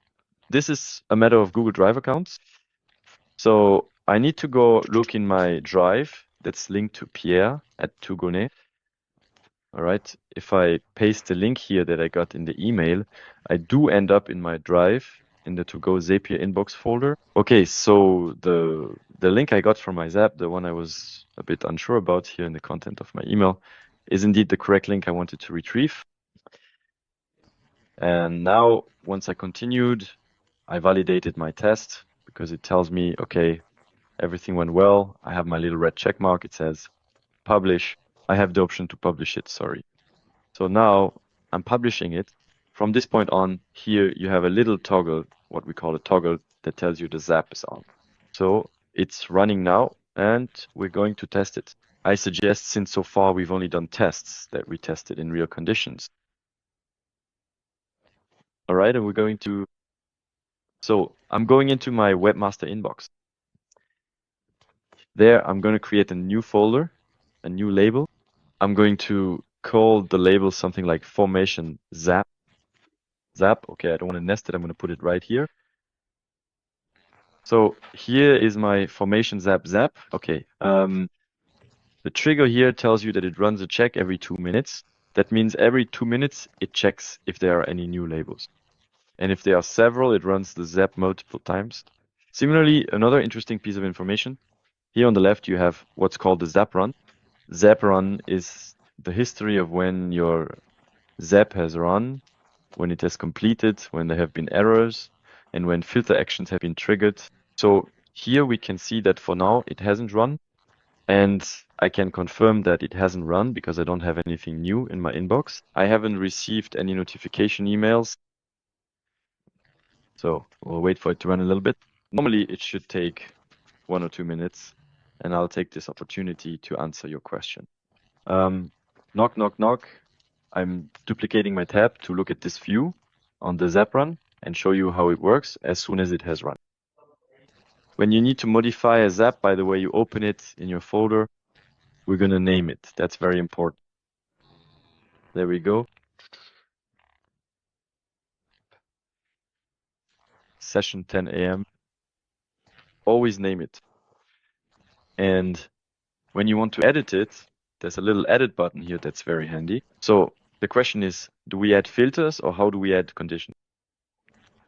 this is a matter of Google Drive accounts. So I need to go look in my Drive that's linked to Pierre at Tugonet. All right. If I paste the link here that I got in the email, I do end up in my Drive in the to-go Zapier inbox folder. Okay, so the link I got from my Zap, the one I was a bit unsure about here in the content of my email, is indeed the correct link I wanted to retrieve. And now, once I continued, I validated my test because it tells me, okay, everything went well. I have my little red check mark. It says publish. I have the option to publish it, sorry. So now I'm publishing it. From this point on, here you have a little toggle, what we call a toggle, that tells you the Zap is on. So it's running now, and we're going to test it. I suggest, since so far we've only done tests, that we test it in real conditions. All right, and we're going to... So I'm going into my webmaster inbox. There, I'm going to create a new folder, a new label. I'm going to call the label something like Formation Zap. Zap, okay, I don't want to nest it. I'm going to put it right here. So here is my Formation Zap. Okay, the trigger here tells you that it runs a check every 2 minutes. That means every 2 minutes, it checks if there are any new labels. And if there are several, it runs the Zap multiple times. Similarly, another interesting piece of information. Here on the left, you have what's called the Zap run. Zap run is the history of when your Zap has run, when it has completed, when there have been errors, and when filter actions have been triggered. So here we can see that for now it hasn't run, and I can confirm that it hasn't run because I don't have anything new in my inbox. I haven't received any notification emails. So we'll wait for it to run a little bit. Normally it should take 1 or 2 minutes, and I'll take this opportunity to answer your question. Knock, knock, knock. I'm duplicating my tab to look at this view on the Zap run and show you how it works as soon as it has run. When you need to modify a Zap, by the way, you open it in your folder. We're going to name it. That's very important. There we go. Session 10 a.m. Always name it. And when you want to edit it, there's a little edit button here that's very handy. So the question is, do we add filters or how do we add conditions?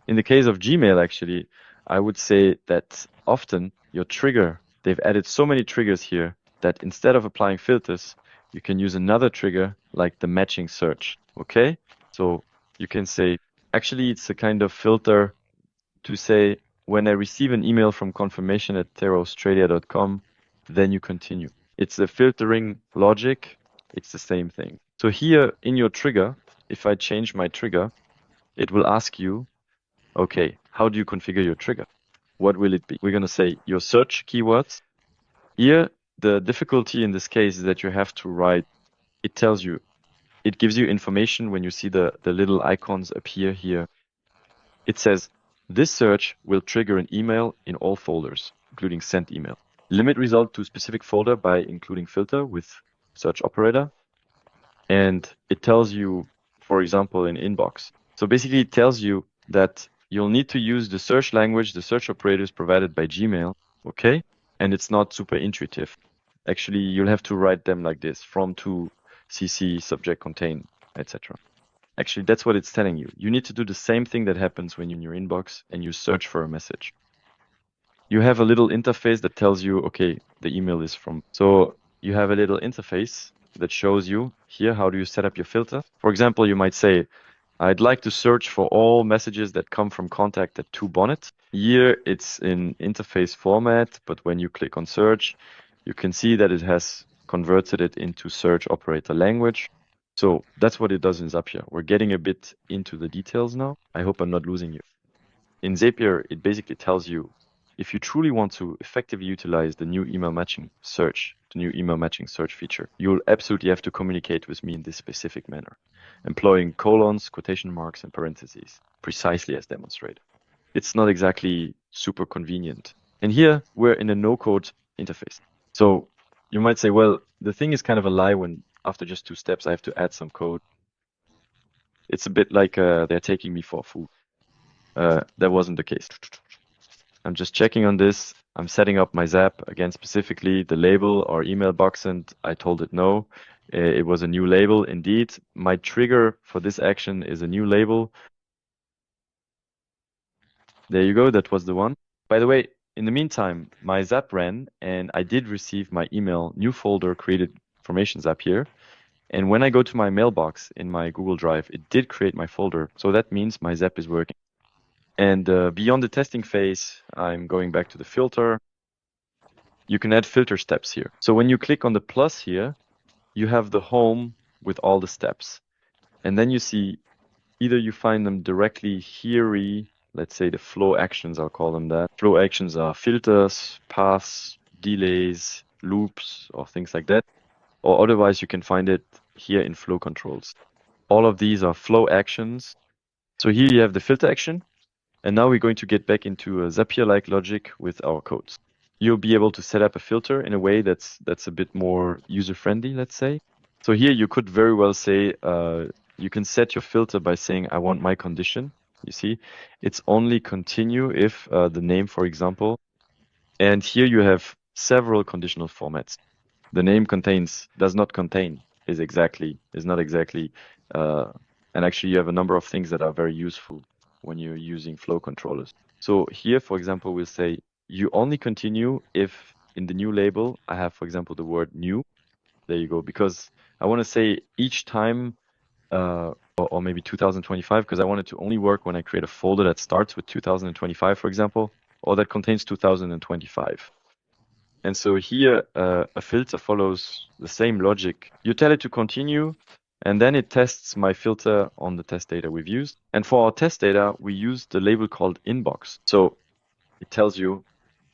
In the case of Gmail, actually, I would say that often your trigger, they've added so many triggers here that instead of applying filters, you can use another trigger like the matching search. Okay? So you can say, actually, it's a kind of filter to say, when I receive an email from confirmation@terraaustralia.com, then you continue. It's a filtering logic. It's the same thing. So here in your trigger, if I change my trigger, it will ask you, okay, how do you configure your trigger? What will it be? We're going to say your search keywords. Here, the difficulty in this case is that you have to write, it tells you, it gives you information when you see the little icons appear here. It says, this search will trigger an email in all folders, including sent email. Limit result to specific folder by including filter with search operator. And it tells you, for example, in inbox. So basically it tells you that you'll need to use the search language, the search operators provided by Gmail, okay? And it's not super intuitive. Actually, you'll have to write them like this, from to, CC, subject, contain, etc. Actually, that's what it's telling you. You need to do the same thing that happens when you're in your inbox and you search for a message. You have a little interface that tells you, okay, the email is from. So you have a little interface that shows you here, how do you set up your filter? For example, you might say, I'd like to search for all messages that come from contact@2bonnet. Here it's in interface format, but when you click on search, you can see that it has converted it into search operator language. So that's what it does in Zapier. We're getting a bit into the details now. I hope I'm not losing you. In Zapier, it basically tells you, if you truly want to effectively utilize the new email matching search, the new email matching search feature, you'll absolutely have to communicate with me in this specific manner, employing colons, quotation marks, and parentheses, precisely as demonstrated. It's not exactly super convenient. And here we're in a no-code interface. So you might say, well, the thing is kind of a lie when after just 2 steps, I have to add some code. It's a bit like they're taking me for a fool. That wasn't the case. I'm just checking on this. I'm setting up my Zap, again, specifically the label or email box, and I told it no. It was a new label indeed. My trigger for this action is a new label. There you go, that was the one. By the way, in the meantime, my Zap ran and I did receive my email, new folder created information Zap here. And when I go to my mailbox in my Google Drive, it did create my folder. So that means my Zap is working. And beyond the testing phase, I'm going back to the filter. You can add filter steps here. So when you click on the plus here, you have the home with all the steps. And then you see either you find them directly here, let's say the flow actions, I'll call them that. Flow actions are filters, paths, delays, loops, or things like that. Or otherwise you can find it here in flow controls. All of these are flow actions. So here you have the filter action. And now we're going to get back into a Zapier-like logic with our codes. You'll be able to set up a filter in a way that's a bit more user-friendly, let's say. So here you could very well say, you can set your filter by saying, I want my condition. You see, it's only continue if the name, for example. And here you have several conditional formats. The name does not contain is not exactly, and actually you have a number of things that are very useful when you're using flow controllers. So here, for example, we'll say you only continue if in the new label, I have, for example, the word new. There you go, because I want to say each time, or maybe 2025, because I want it to only work when I create a folder that starts with 2025, for example, or that contains 2025. And so here, a filter follows the same logic. You tell it to continue, and then it tests my filter on the test data we've used. And for our test data, we use the label called inbox. So it tells you,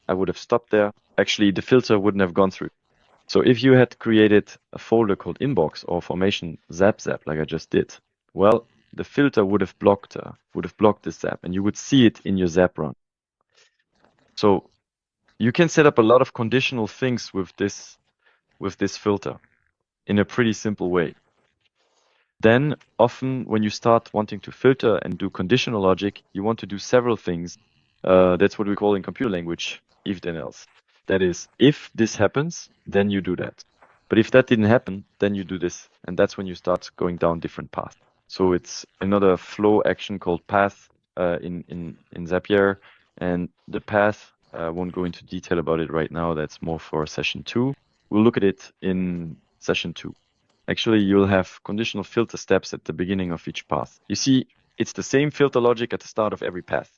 I would have stopped there. Actually, the filter wouldn't have gone through. So if you had created a folder called inbox or formation zap like I just did, well, the filter would have blocked this zap, and you would see it in your zap run. So you can set up a lot of conditional things with this filter in a pretty simple way. Then often when you start wanting to filter and do conditional logic, you want to do several things. That's what we call in computer language, if then else. That is, if this happens, then you do that. But if that didn't happen, then you do this. And that's when you start going down different paths. So it's another flow action called path in Zapier, and the path, I won't go into detail about it right now. That's more for session 2. We'll look at it in session 2. Actually, you'll have conditional filter steps at the beginning of each path. You see, it's the same filter logic at the start of every path,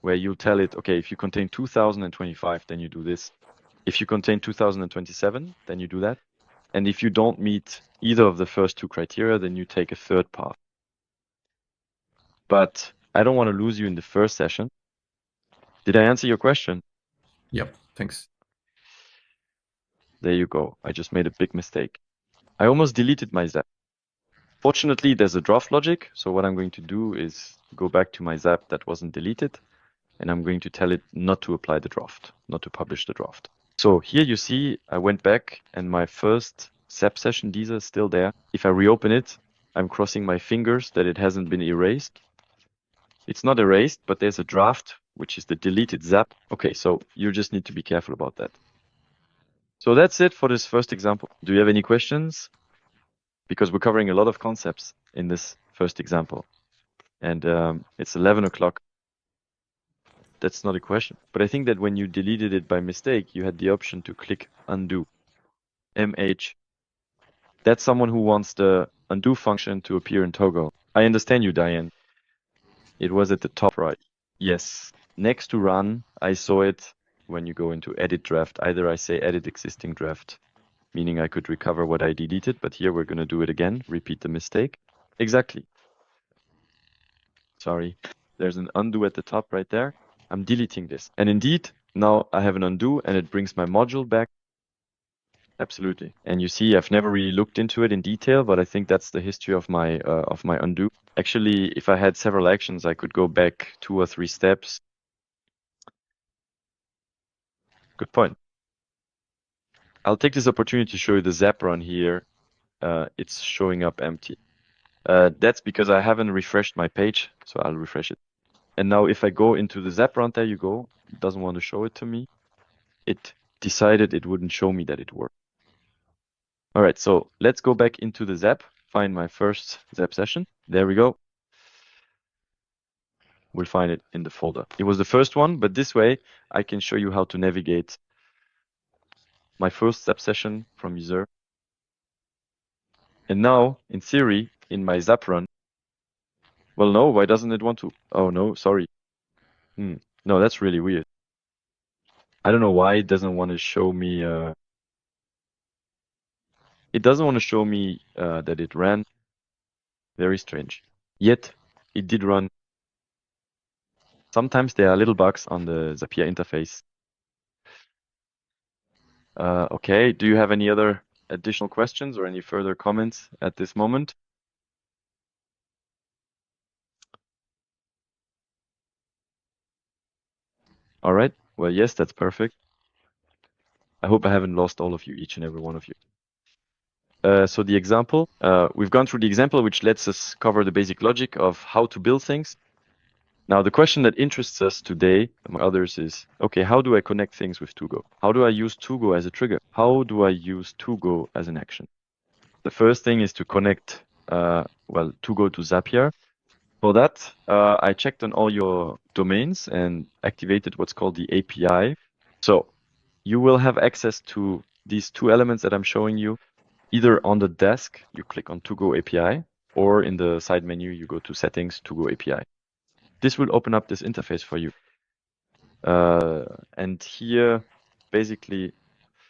where you'll tell it, okay, if you contain 2025, then you do this. If you contain 2027, then you do that. And if you don't meet either of the first two criteria, then you take a third path. But I don't want to lose you in the first session. Did I answer your question? Yep, thanks. There you go. I just made a big mistake. I almost deleted my zap. Fortunately, there's a draft logic. So what I'm going to do is go back to my zap that wasn't deleted, and I'm going to tell it not to apply the draft, not to publish the draft. So here you see, I went back and my first zap session teaser is still there. If I reopen it, I'm crossing my fingers that it hasn't been erased. It's not erased, but there's a draft, which is the deleted zap. Okay, so you just need to be careful about that. So that's it for this first example. Do you have any questions? Because we're covering a lot of concepts in this first example. And it's 11 o'clock. That's not a question. But I think that when you deleted it by mistake, you had the option to click undo. MH. That's someone who wants the undo function to appear in Togo. I understand you, Diane. It was at the top right. Yes. Next to run, I saw it when you go into edit draft. Either I say edit existing draft, meaning I could recover what I deleted, but here we're going to do it again, repeat the mistake. Exactly. Sorry. There's an undo at the top right there. I'm deleting this. And indeed, now I have an undo and it brings my module back. Absolutely. And you see, I've never really looked into it in detail, but I think that's the history of my undo. Actually, if I had several actions, I could go back 2 or 3 steps. Good point. I'll take this opportunity to show you the zap run here. It's showing up empty. That's because I haven't refreshed my page, so I'll refresh it. And now if I go into the zap run, there you go. It doesn't want to show it to me. It decided it wouldn't show me that it worked. All right, so let's go back into the zap, find my first zap session. There we go. We'll find it in the folder. It was the first one, but this way I can show you how to navigate my first zap session from user. And now, in theory, in my zap run, well, no, why doesn't it want to? Oh, no, sorry. No, that's really weird. I don't know why it doesn't want to show me. It doesn't want to show me that it ran. Very strange. Yet, it did run. Sometimes there are little bugs on the Zapier interface. Okay, do you have any other additional questions or any further comments at this moment? All right, well, yes, that's perfect. I hope I haven't lost all of you, each and every one of you. So the example, we've gone through the example, which lets us cover the basic logic of how to build things. Now, the question that interests us today, among others, is, okay, how do I connect things with Togo? How do I use Togo as a trigger? How do I use Togo as an action? The first thing is to connect, Togo to Zapier. For that, I checked on all your domains and activated what's called the API. So you will have access to these 2 elements that I'm showing you. Either on the desk, you click on Togo API, or in the side menu, you go to Settings, Togo API. This will open up this interface for you. And here, basically,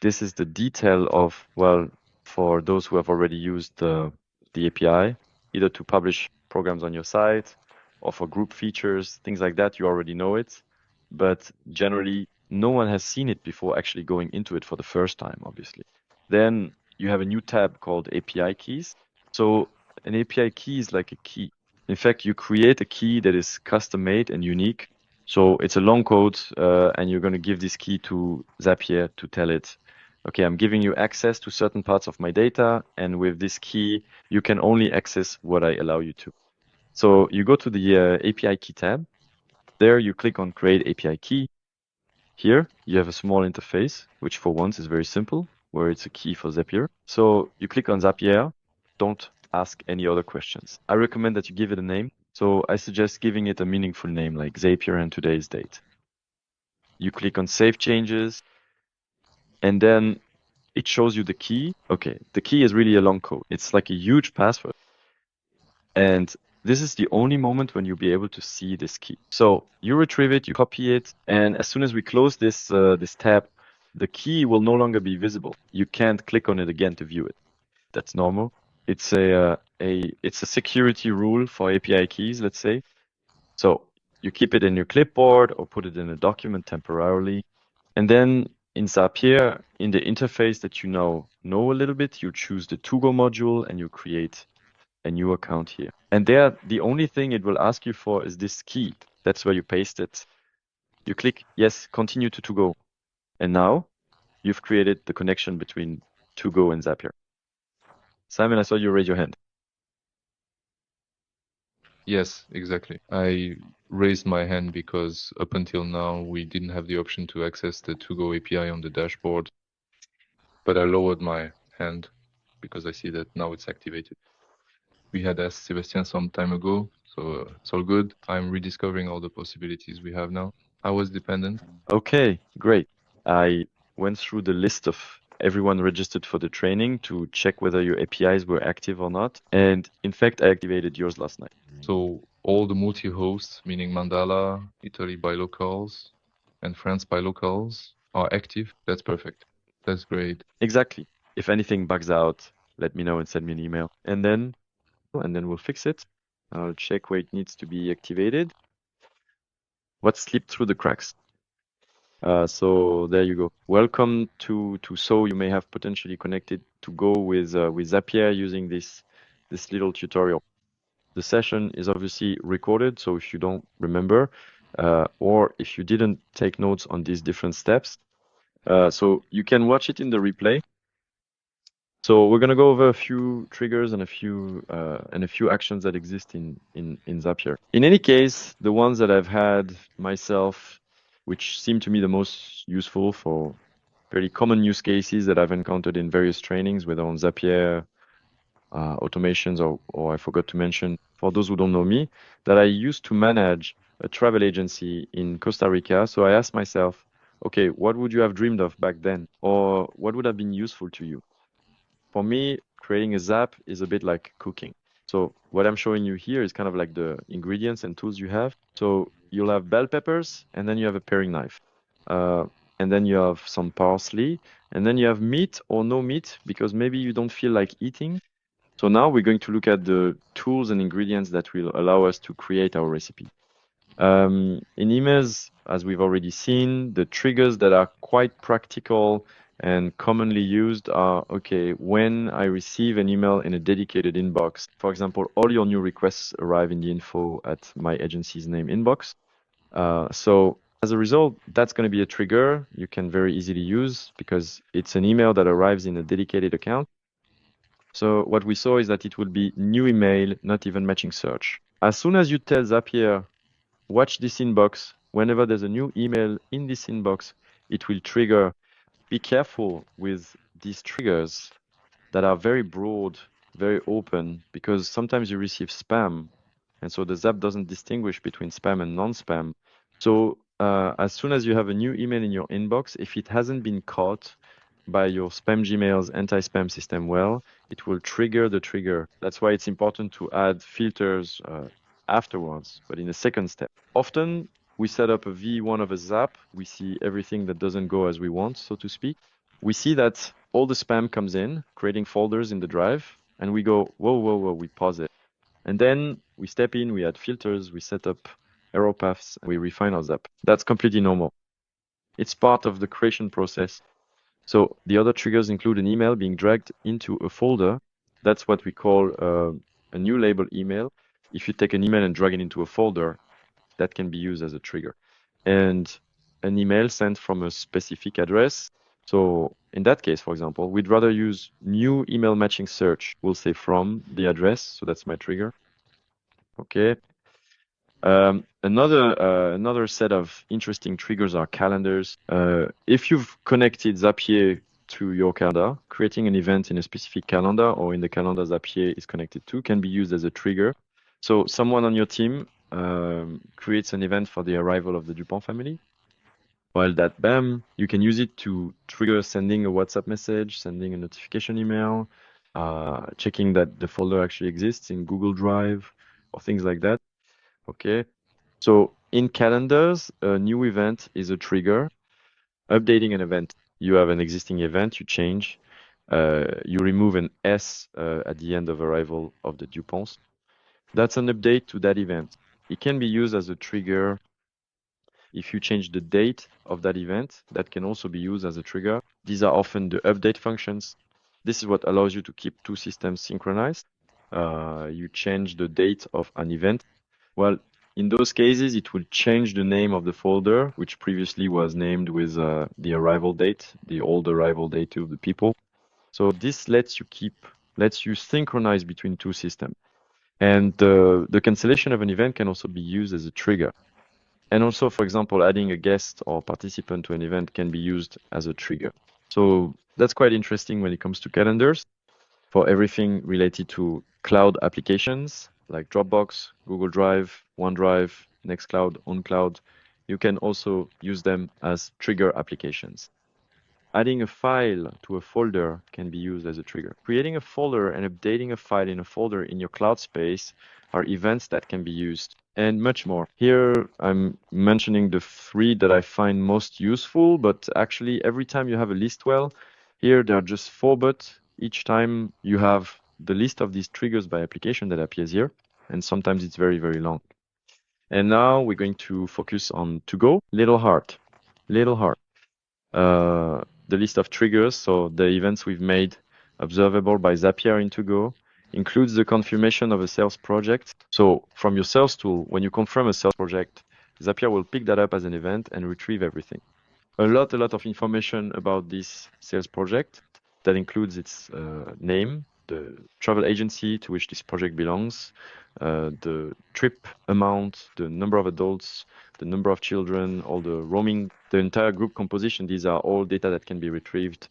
this is the detail of, well, for those who have already used the API, either to publish programs on your site or for group features, things like that, you already know it. But generally, no one has seen it before actually going into it for the first time, obviously. Then you have a new tab called API keys. So an API key is like a key. In fact, you create a key that is custom made and unique. So it's a long code, and you're going to give this key to Zapier to tell it, okay, I'm giving you access to certain parts of my data, and with this key, you can only access what I allow you to. So you go to the API key tab. There you click on Create API Key. Here you have a small interface, which for once is very simple, where it's a key for Zapier. So you click on Zapier. Don't ask any other questions. I recommend that you give it a name. So I suggest giving it a meaningful name like Zapier and today's date. You click on Save Changes, and then it shows you the key. Okay, the key is really a long code. It's like a huge password. And this is the only moment when you'll be able to see this key. So you retrieve it, you copy it, and as soon as we close this this tab, the key will no longer be visible. You can't click on it again to view it. That's normal. It's a security rule for API keys, let's say. So you keep it in your clipboard or put it in a document temporarily. And then in Zapier, in the interface that you now know a little bit, you choose the to-go module and you create a new account here. And there, the only thing it will ask you for is this key. That's where you paste it. You click, yes, continue to go. And now you've created the connection between to-go and Zapier. Simon, I saw you raise your hand. Yes, exactly. I raised my hand because up until now we didn't have the option to access the to-go API on the dashboard, but I lowered my hand because I see that now it's activated. We had asked Sébastien some time ago, so it's all good. I'm rediscovering all the possibilities we have now. I was dependent. Okay, great. I went through the list of everyone registered for the training to check whether your APIs were active or not. And in fact, I activated yours last night. So all the multi-hosts, meaning Mandala, Italy by locals, and France by locals, are active. That's perfect. That's great. Exactly. If anything bugs out, let me know and send me an email. And then we'll fix it. I'll check where it needs to be activated. What slipped through the cracks? So there you go. Welcome to So you may have potentially connected to go with Zapier using this little tutorial. The session is obviously recorded, so if you don't remember, or if you didn't take notes on these different steps, so you can watch it in the replay. So we're gonna go over a few triggers and a few actions that exist in Zapier. In any case, the ones that I've had myself, which seem to me the most useful for very common use cases that I've encountered in various trainings, whether on Zapier, automations, or I forgot to mention, for those who don't know me, that I used to manage a travel agency in Costa Rica. So I asked myself, okay, what would you have dreamed of back then? Or what would have been useful to you? For me, creating a Zap is a bit like cooking. So what I'm showing you here is kind of like the ingredients and tools you have. So you'll have bell peppers, and then you have a paring knife. And then you have some parsley, and then you have meat or no meat, because maybe you don't feel like eating. So now we're going to look at the tools and ingredients that will allow us to create our recipe. In emails, as we've already seen, the triggers that are quite practical and commonly used are, okay, when I receive an email in a dedicated inbox, for example, all your new requests arrive in the info at my agency's name inbox. So as a result, that's going to be a trigger you can very easily use because it's an email that arrives in a dedicated account. So what we saw is that it would be new email, not even matching search. As soon as you tell Zapier, watch this inbox, whenever there's a new email in this inbox, it will trigger. Be careful with these triggers that are very broad, very open, because sometimes you receive spam. And so the Zap doesn't distinguish between spam and non-spam. So as soon as you have a new email in your inbox, if it hasn't been caught by your spam Gmail's anti-spam system well, it will trigger the trigger. That's why it's important to add filters afterwards, but in a second step. Often we set up a V1 of a Zap. We see everything that doesn't go as we want, so to speak. We see that all the spam comes in, creating folders in the drive, and we go, whoa, whoa, whoa, we pause it. And then we step in, we add filters, we set up arrow paths, and we refine our Zap. That's completely normal. It's part of the creation process. So the other triggers include an email being dragged into a folder. That's what we call a new label email. If you take an email and drag it into a folder, that can be used as a trigger. And an email sent from a specific address. So in that case, for example, we'd rather use new email matching search. We'll say from the address. So that's my trigger. Okay. Another set of interesting triggers are calendars. If you've connected Zapier to your calendar, creating an event in a specific calendar or in the calendar Zapier is connected to can be used as a trigger. So someone on your team creates an event for the arrival of the Dupont family. While that, bam, you can use it to trigger sending a WhatsApp message, sending a notification email, checking that the folder actually exists in Google Drive or things like that. Okay. So in calendars, a new event is a trigger. Updating an event, you have an existing event, you change, you remove an S at the end of arrival of the Duponts. That's an update to that event. It can be used as a trigger if you change the date of that event. That can also be used as a trigger. These are often the update functions. This is what allows you to keep two systems synchronized. You change the date of an event. Well, in those cases, it will change the name of the folder, which previously was named with the arrival date, the old arrival date of the people. So this lets you synchronize between two systems. And the cancellation of an event can also be used as a trigger. And also, for example, adding a guest or participant to an event can be used as a trigger. So that's quite interesting when it comes to calendars. For everything related to cloud applications like Dropbox, Google Drive, OneDrive, Nextcloud, OnCloud, you can also use them as trigger applications. Adding a file to a folder can be used as a trigger. Creating a folder and updating a file in a folder in your cloud space are events that can be used, and much more. Here, I'm mentioning the three that I find most useful, but actually every time you have a list well, here there are just 4, but each time you have the list of these triggers by application that appears here, and sometimes it's very, very long. And now we're going to focus on To Go, Little Heart. The list of triggers, so the events we've made observable by Zapier in To Go, includes the confirmation of a sales project. So from your sales tool, when you confirm a sales project, Zapier will pick that up as an event and retrieve everything. A lot of information about this sales project that includes its name, the travel agency to which this project belongs, the trip amount, the number of adults, the number of children, all the roaming, the entire group composition. These are all data that can be retrieved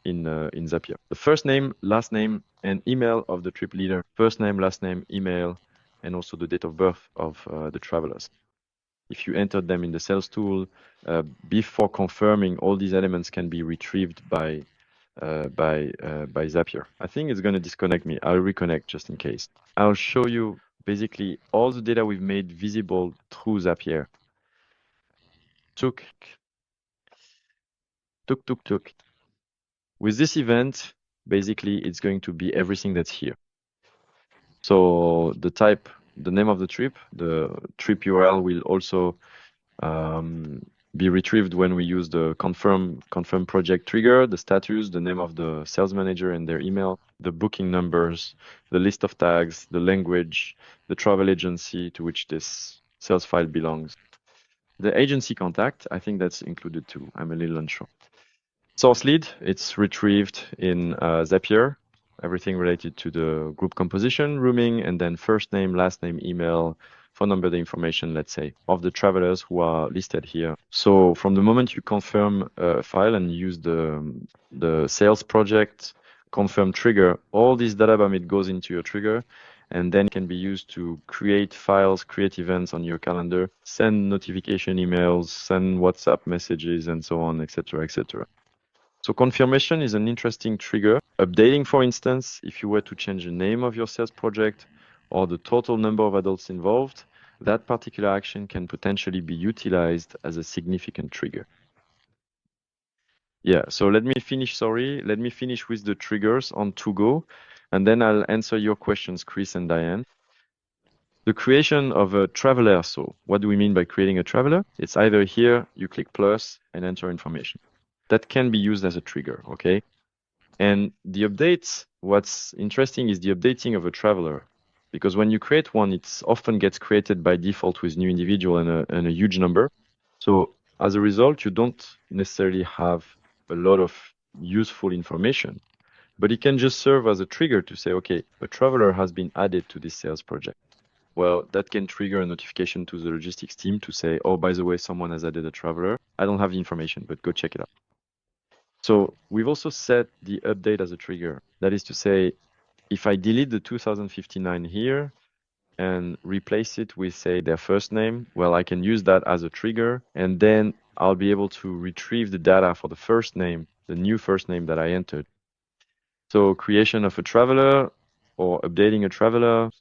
in Zapier. The first name, last name, and email of the trip leader. First name, last name, email, and also the date of birth of the travelers. If you enter them in the sales tool, before confirming, all these elements can be retrieved by Zapier. I think it's going to disconnect me. I'll reconnect just in case. I'll show you basically all the data we've made visible through Zapier. Tuk. With this event, basically, it's going to be everything that's here. So the type, the name of the trip URL will also be retrieved when we use the confirm project trigger, the status, the name of the sales manager and their email, the booking numbers, the list of tags, the language, the travel agency to which this sales file belongs. The agency contact, I think that's included too. I'm a little unsure. Source lead, it's retrieved in Zapier, everything related to the group composition, rooming, and then first name, last name, email, phone number, the information, let's say, of the travelers who are listed here. So from the moment you confirm a file and use the sales project confirm trigger, all this data it goes into your trigger, and then can be used to create files, create events on your calendar, send notification emails, send WhatsApp messages, and so on, etc., etc. So confirmation is an interesting trigger. Updating, for instance, if you were to change the name of your sales project or the total number of adults involved, that particular action can potentially be utilized as a significant trigger. Yeah, so let me finish with the triggers on To Go, and then I'll answer your questions, Chris and Diane. The creation of a traveler. So what do we mean by creating a traveler? It's either here, you click plus and enter information. That can be used as a trigger, okay? And the updates, what's interesting is the updating of a traveler, because when you create one, it often gets created by default with new individual and a huge number. So as a result, you don't necessarily have a lot of useful information, but it can just serve as a trigger to say, okay, a traveler has been added to this sales project. Well, that can trigger a notification to the logistics team to say, oh, by the way, someone has added a traveler. I don't have the information, but go check it out. So we've also set the update as a trigger. That is to say, if I delete the 2059 here, and replace it with, say, their first name, well, I can use that as a trigger, and then I'll be able to retrieve the data for the first name, the new first name that I entered. So creation of a traveler or updating a traveler.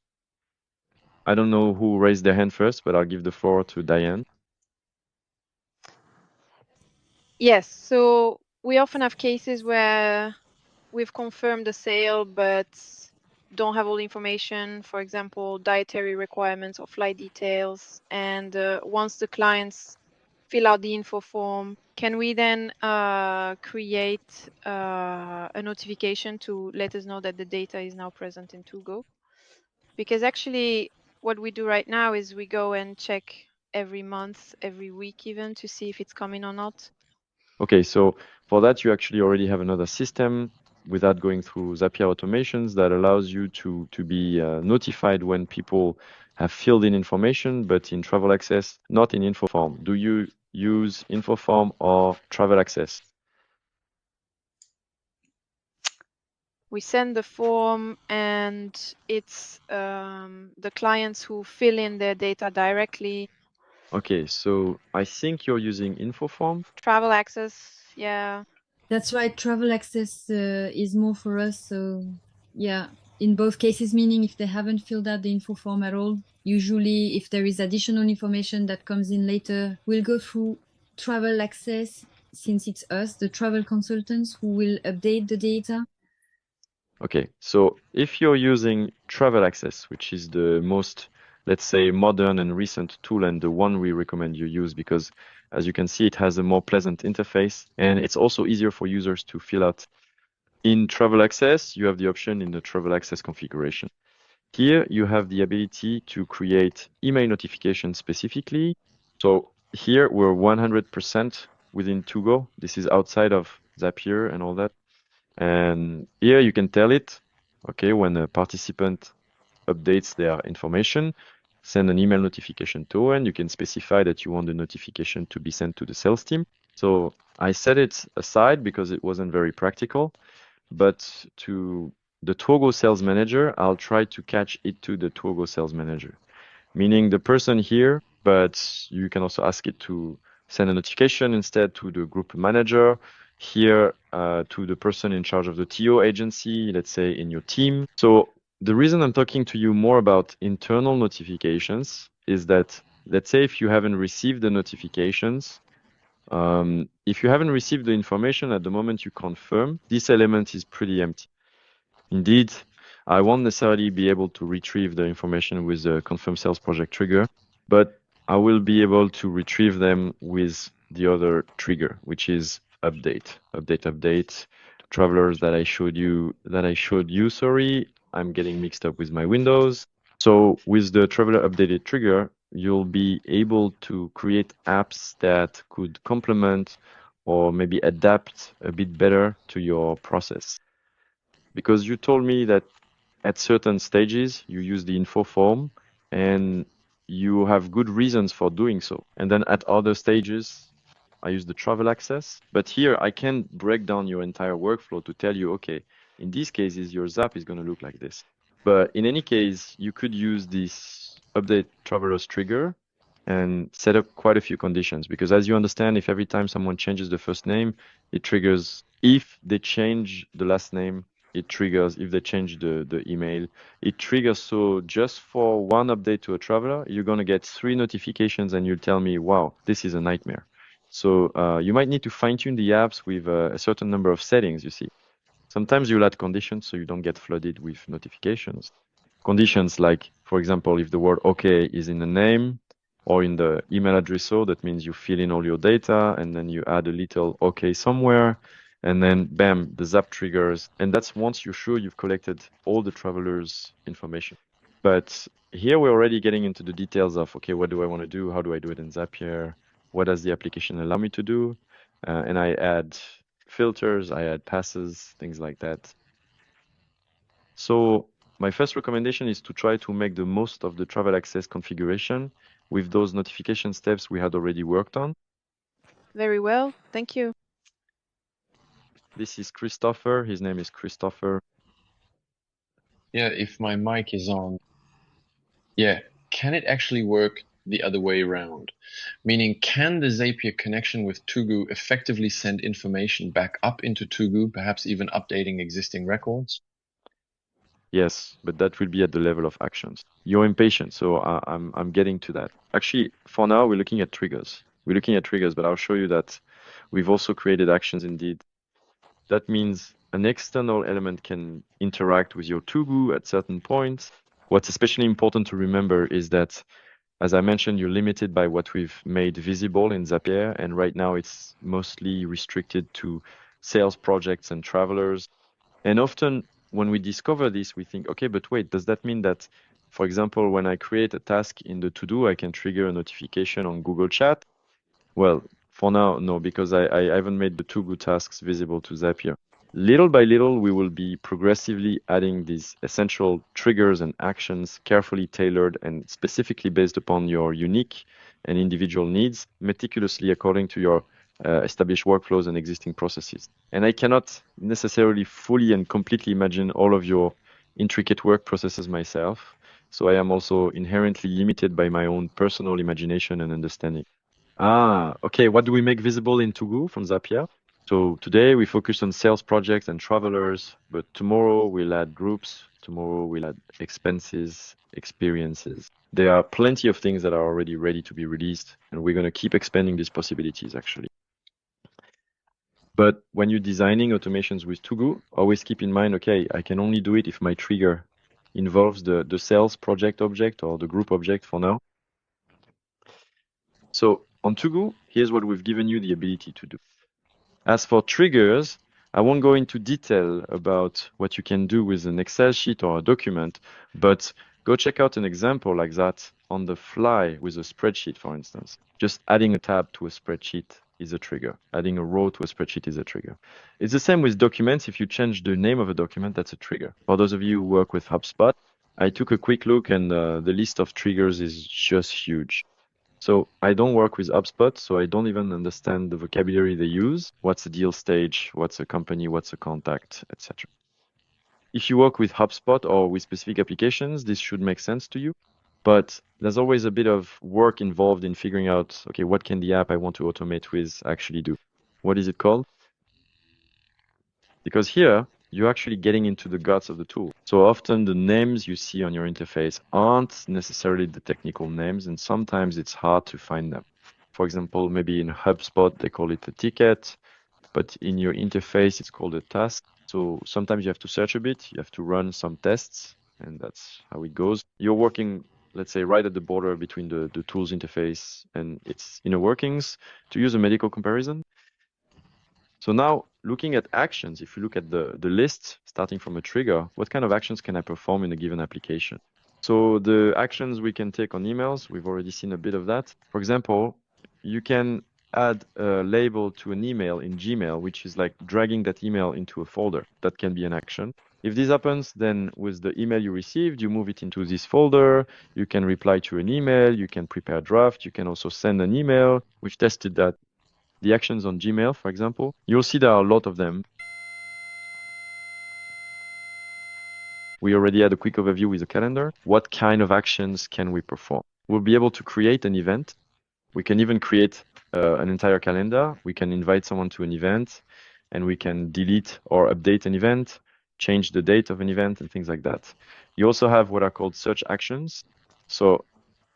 I don't know who raised their hand first, but I'll give the floor to Diane. Yes, so we often have cases where we've confirmed the sale but don't have all the information, for example, dietary requirements or flight details. And once the clients fill out the info form, can we then create a notification to let us know that the data is now present in Togo? Because actually what we do right now is we go and check every month, every week even, to see if it's coming or not. Okay, so for that, you actually already have another system without going through Zapier automations that allows you to be notified when people have filled in information, but in Travel Access, not in InfoForm. Do you use InfoForm or Travel Access? We send the form and it's the clients who fill in their data directly. Okay, so I think you're using InfoForm. Travel Access, yeah. That's right. Travel Access is more for us. So yeah, in both cases, meaning if they haven't filled out the info form at all, usually if there is additional information that comes in later, we'll go through Travel Access, since it's us, the travel consultants, who will update the data. Okay, so if you're using Travel Access, which is the most, let's say, modern and recent tool and the one we recommend you use, because as you can see, it has a more pleasant interface and it's also easier for users to fill out. In Travel Access, you have the option in the Travel Access configuration. Here, you have the ability to create email notifications specifically. So here, we're 100% within Togo. This is outside of Zapier and all that. And here you can tell it, okay, when a participant updates their information, send an email notification to, and you can specify that you want the notification to be sent to the sales team. So I set it aside because it wasn't very practical, but to the Togo sales manager, I'll try to catch it to the Togo sales manager, meaning the person here, but you can also ask it to send a notification instead to the group manager, here to the person in charge of the TO agency, let's say in your team. So the reason I'm talking to you more about internal notifications is that, let's say if you haven't received the notifications, if you haven't received the information at the moment you confirm, this element is pretty empty. Indeed, I won't necessarily be able to retrieve the information with the confirm sales project trigger, but I will be able to retrieve them with the other trigger, which is update, travelers that I showed you, sorry, I'm getting mixed up with my windows. So with the traveler updated trigger, you'll be able to create apps that could complement or maybe adapt a bit better to your process. Because you told me that at certain stages you use the info form and you have good reasons for doing so. And then at other stages, I use the travel access. But here I can break down your entire workflow to tell you, okay, in these cases, your zap is going to look like this. But in any case, you could use this update travelers trigger and set up quite a few conditions, because as you understand, if every time someone changes the first name, it triggers. If they change the last name, it triggers. If they change the email, it triggers. So just for one update to a traveler, you're going to get 3 notifications and you'll tell me, wow, this is a nightmare. So you might need to fine tune the apps with a certain number of settings, you see. Sometimes you'll add conditions so you don't get flooded with notifications. Conditions like, for example, if the word OK is in the name or in the email address, so that means you fill in all your data and then you add a little OK somewhere, and then bam, the zap triggers. And that's once you're sure you've collected all the travelers' information. But here we're already getting into the details of, okay, what do I want to do? How do I do it in Zapier? What does the application allow me to do? And I add filters, I add passes, things like that. So my first recommendation is to try to make the most of the travel access configuration with those notification steps we had already worked on. Very well, thank you. This is Christopher. His name is Christopher. Yeah, if my mic is on. Yeah, can it actually work the other way around? Meaning, can the Zapier connection with Tugu effectively send information back up into Tugu, perhaps even updating existing records? Yes, but that will be at the level of actions. You're impatient, so I'm getting to that. Actually, for now, we're looking at triggers. We're looking at triggers, but I'll show you that we've also created actions indeed. That means an external element can interact with your Tugu at certain points. What's especially important to remember is that, as I mentioned, you're limited by what we've made visible in Zapier, and right now it's mostly restricted to sales projects and travelers. And often when we discover this, we think, okay, but wait, does that mean that, for example, when I create a task in the to-do, I can trigger a notification on Google Chat? Well, for now, no, because I haven't made the to-do tasks visible to Zapier. Little by little, we will be progressively adding these essential triggers and actions carefully tailored and specifically based upon your unique and individual needs, meticulously according to your established workflows and existing processes. And I cannot necessarily fully and completely imagine all of your intricate work processes myself. So I am also inherently limited by my own personal imagination and understanding. Okay. What do we make visible in Tugu from Zapier? So today we focus on sales projects and travelers, but tomorrow we'll add groups. Tomorrow we'll add expenses, experiences. There are plenty of things that are already ready to be released, and we're going to keep expanding these possibilities actually. But when you're designing automations with Tugu, always keep in mind, okay, I can only do it if my trigger involves the sales project object or the group object for now. So on Tugu, here's what we've given you the ability to do. As for triggers, I won't go into detail about what you can do with an Excel sheet or a document, but go check out an example like that on the fly with a spreadsheet, for instance. Just adding a tab to a spreadsheet is a trigger. Adding a row to a spreadsheet is a trigger. It's the same with documents. If you change the name of a document, that's a trigger. For those of you who work with HubSpot, I took a quick look and the list of triggers is just huge. So I don't work with HubSpot, so I don't even understand the vocabulary they use. What's a deal stage? What's a company? What's a contact, etc. If you work with HubSpot or with specific applications, this should make sense to you. But there's always a bit of work involved in figuring out, okay, what can the app I want to automate with actually do? What is it called? Because here, you're actually getting into the guts of the tool. So often the names you see on your interface aren't necessarily the technical names, and sometimes it's hard to find them. For example, maybe in HubSpot, they call it a ticket, but in your interface, it's called a task. So sometimes you have to search a bit, you have to run some tests, and that's how it goes. You're working, let's say, right at the border between the tools interface and its inner workings. To use a medical comparison, so now looking at actions, if you look at the list, starting from a trigger, what kind of actions can I perform in a given application? So the actions we can take on emails, we've already seen a bit of that. For example, you can add a label to an email in Gmail, which is like dragging that email into a folder. That can be an action. If this happens, then with the email you received, you move it into this folder. You can reply to an email. You can prepare a draft. You can also send an email. We've tested that. The actions on Gmail, for example, you'll see there are a lot of them. We already had a quick overview with the calendar. What kind of actions can we perform? We'll be able to create an event. We can even create an entire calendar. We can invite someone to an event, and we can delete or update an event, change the date of an event, and things like that. You also have what are called search actions. So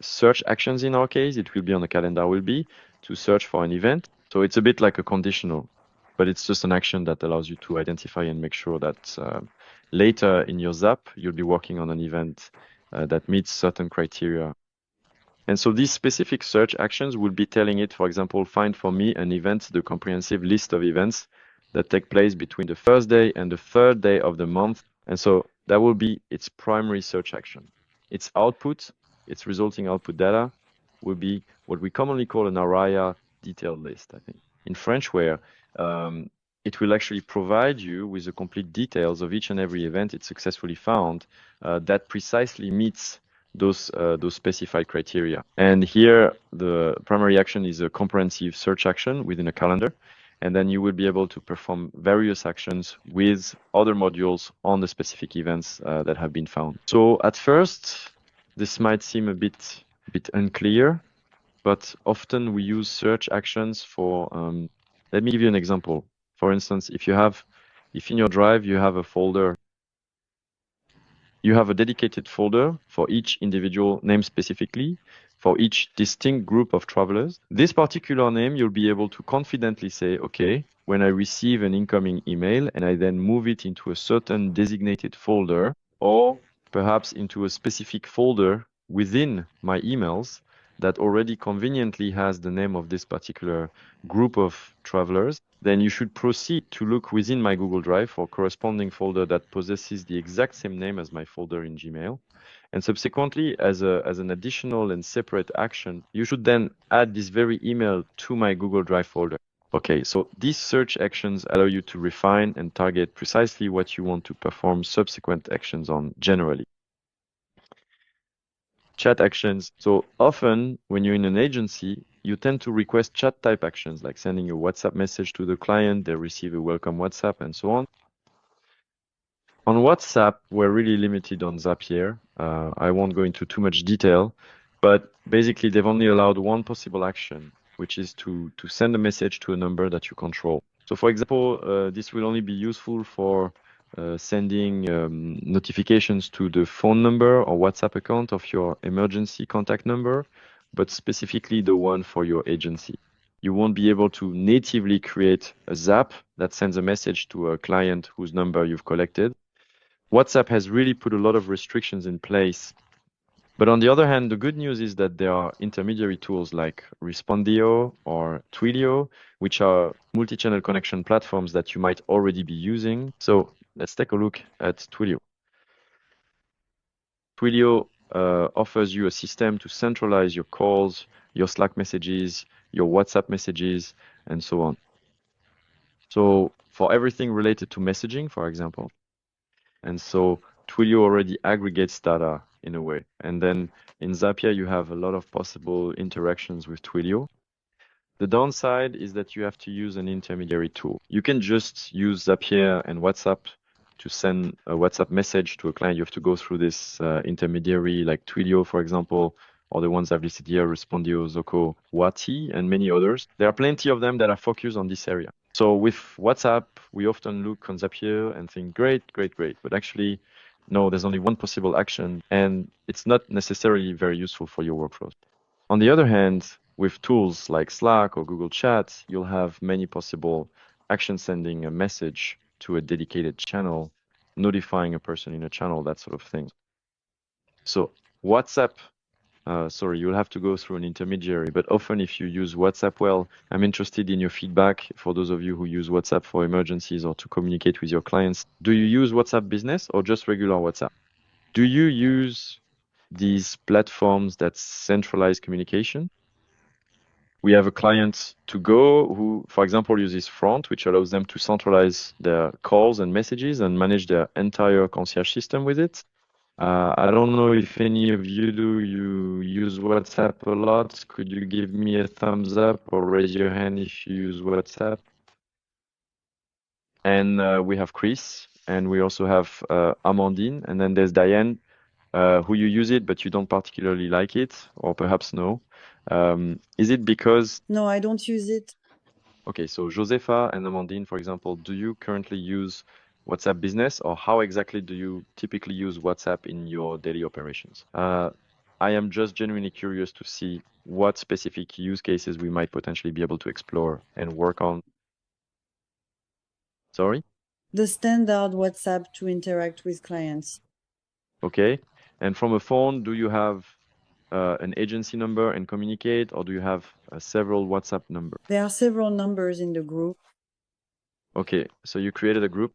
search actions in our case, it will be on the calendar, will be to search for an event. So it's a bit like a conditional, but it's just an action that allows you to identify and make sure that later in your Zap, you'll be working on an event that meets certain criteria. And so these specific search actions will be telling it, for example, find for me an event, the comprehensive list of events that take place between the first day and the third day of the month. And so that will be its primary search action. Its output, its resulting output data will be what we commonly call an ARIA detailed list, I think. In French, where it will actually provide you with the complete details of each and every event it successfully found that precisely meets those specified criteria. And here, the primary action is a comprehensive search action within a calendar. And then you will be able to perform various actions with other modules on the specific events that have been found. So at first, this might seem a bit unclear, but often we use search actions for, let me give you an example. For instance, if in your drive you have a folder, you have a dedicated folder for each individual name specifically, for each distinct group of travelers. This particular name, you'll be able to confidently say, okay, when I receive an incoming email and I then move it into a certain designated folder, or perhaps into a specific folder within my emails that already conveniently has the name of this particular group of travelers, then you should proceed to look within my Google Drive for a corresponding folder that possesses the exact same name as my folder in Gmail. And subsequently, as an additional and separate action, you should then add this very email to my Google Drive folder. Okay, so these search actions allow you to refine and target precisely what you want to perform subsequent actions on generally. Chat actions. So often when you're in an agency, you tend to request chat type actions like sending a WhatsApp message to the client, they receive a welcome WhatsApp and so on. On WhatsApp, we're really limited on Zapier. I won't go into too much detail, but basically they've only allowed one possible action, which is to send a message to a number that you control. So for example, this will only be useful for sending notifications to the phone number or WhatsApp account of your emergency contact number, but specifically the one for your agency. You won't be able to natively create a Zap that sends a message to a client whose number you've collected. WhatsApp has really put a lot of restrictions in place. But on the other hand, the good news is that there are intermediary tools like Respondio or Twilio, which are multi-channel connection platforms that you might already be using. So let's take a look at Twilio. Twilio offers you a system to centralize your calls, your Slack messages, your WhatsApp messages, and so on. So for everything related to messaging, for example. And so Twilio already aggregates data in a way. And then in Zapier, you have a lot of possible interactions with Twilio. The downside is that you have to use an intermediary tool. You can just use Zapier and WhatsApp to send a WhatsApp message to a client. You have to go through this intermediary like Twilio, for example, or the ones I've listed here, Respondio, Zoco, Wati, and many others. There are plenty of them that are focused on this area. So with WhatsApp, we often look on Zapier and think, great. But actually, no, there's only one possible action, and it's not necessarily very useful for your workflows. On the other hand, with tools like Slack or Google Chat, you'll have many possible actions, sending a message to a dedicated channel, notifying a person in a channel, that sort of thing. So WhatsApp, you'll have to go through an intermediary, but often if you use WhatsApp well, I'm interested in your feedback for those of you who use WhatsApp for emergencies or to communicate with your clients. Do you use WhatsApp Business or just regular WhatsApp? Do you use these platforms that centralize communication? We have a client to go who, for example, uses Front, which allows them to centralize their calls and messages and manage their entire concierge system with it. I don't know if any of you do. You use WhatsApp a lot. Could you give me a thumbs up or raise your hand if you use WhatsApp? And we have Chris, and we also have Amandine, and then there's Diane, who you use it, but you don't particularly like it, or perhaps no. Is it because... No, I don't use it. Okay, so Josefa and Amandine, for example, do you currently use WhatsApp Business, or how exactly do you typically use WhatsApp in your daily operations? I am just genuinely curious to see what specific use cases we might potentially be able to explore and work on. Sorry? The standard WhatsApp to interact with clients. Okay. And from a phone, do you have an agency number and communicate, or do you have several WhatsApp numbers? There are several numbers in the group. Okay, so you created a group?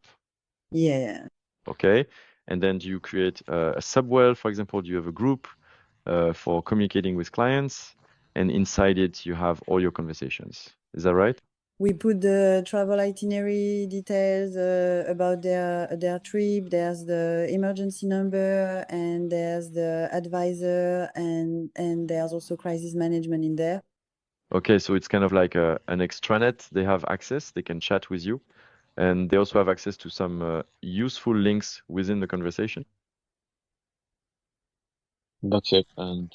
Yeah. Okay, and then do you create a subwell, for example? Do you have a group for communicating with clients, and inside it you have all your conversations? Is that right? We put the travel itinerary details about their trip. There's the emergency number, and there's the advisor, and there's also crisis management in there. Okay, so it's kind of like an extranet. They have access, they can chat with you, and they also have access to some useful links within the conversation. That's it. And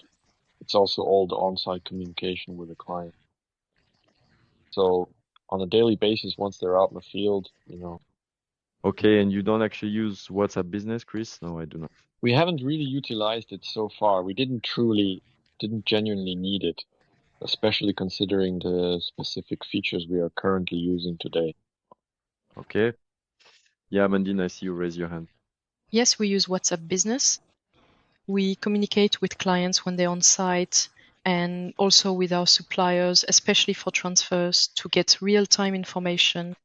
it's also all the on-site communication with the client. So on a daily basis, once they're out in the field, Okay, and you don't actually use WhatsApp Business, Chris? No, I do not. we haven't really utilized it so far. We didn't genuinely need it, especially considering the specific features we are currently using today. Okay. Yeah, Amandine, I see you raise your hand. Yes, we use WhatsApp Business. We communicate with clients when they're on site and also with our suppliers, especially for transfers, to get real-time information.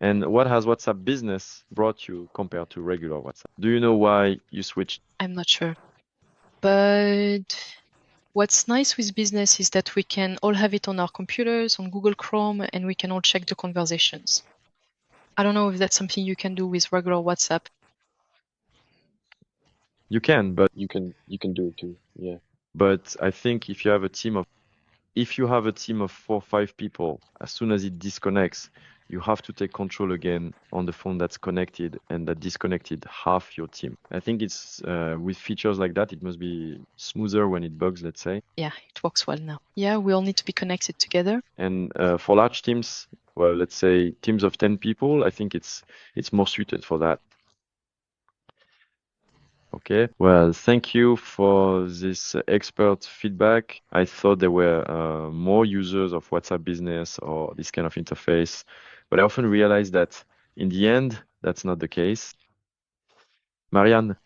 And what has WhatsApp Business brought you compared to regular WhatsApp? Do you know why you switched? I'm not sure. But what's nice with business is that we can all have it on our computers, on Google Chrome, and we can all check the conversations. I don't know if that's something you can do with regular WhatsApp. You can, but You can do it too. Yeah. But I think if you have a team of 4 or 5 people, as soon as it disconnects, you have to take control again on the phone that's connected and that disconnected half your team. I think it's with features like that, it must be smoother when it bugs, let's say. Yeah, it works well now. Yeah, we all need to be connected together. And for large teams, well, let's say teams of 10 people, I think it's more suited for that. Okay, well, thank you for this expert feedback. I thought there were more users of WhatsApp Business or this kind of interface, but I often realize that in the end, that's not the case. Marianne?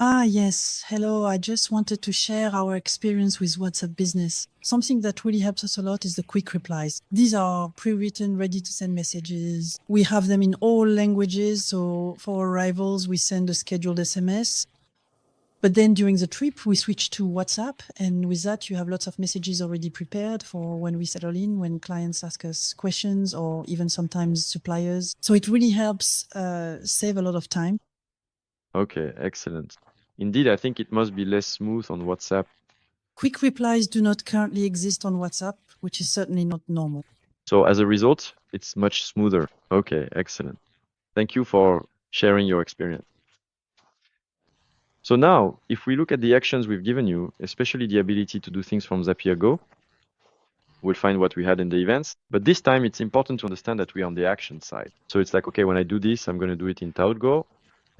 Yes. Hello. I just wanted to share our experience with WhatsApp Business. Something that really helps us a lot is the quick replies. These are pre-written, ready to send messages. We have them in all languages. So for arrivals, we send a scheduled SMS. But then during the trip, we switch to WhatsApp. And with that, you have lots of messages already prepared for when we settle in, when clients ask us questions, or even sometimes suppliers. So it really helps save a lot of time. Okay, excellent. Indeed, I think it must be less smooth on WhatsApp. Quick replies do not currently exist on WhatsApp, which is certainly not normal. So as a result, it's much smoother. Okay, excellent. Thank you for sharing your experience. So now, if we look at the actions we've given you, especially the ability to do things from Zapier Go, we'll find what we had in the events. But this time, it's important to understand that we're on the action side. So it's like, okay, when I do this, I'm going to do it in ToutGo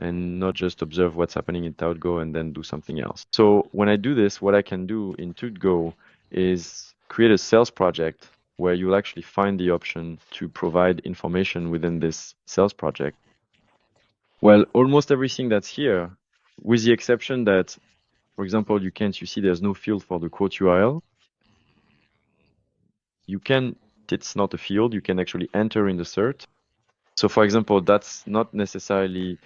and not just observe what's happening in ToutGo and then do something else. So when I do this, what I can do in ToutGo is create a sales project where you'll actually find the option to provide information within this sales project. Well, almost everything that's here, with the exception that, for example, you see there's no field for the quote URL. It's not a field, you can actually enter in the cert. So for example, that's not necessarily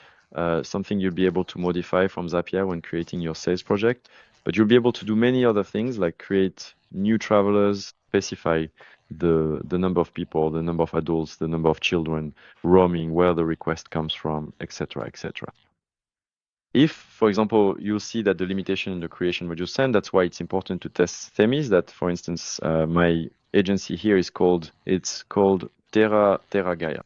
something you'll be able to modify from Zapier when creating your sales project, but you'll be able to do many other things like create new travelers, specify the number of people, the number of adults, the number of children, roaming, where the request comes from, etc., etc. If, for example, you'll see that the limitation in the creation module send, that's why it's important to test themes. That, for instance, my agency here is called Terra Gaia.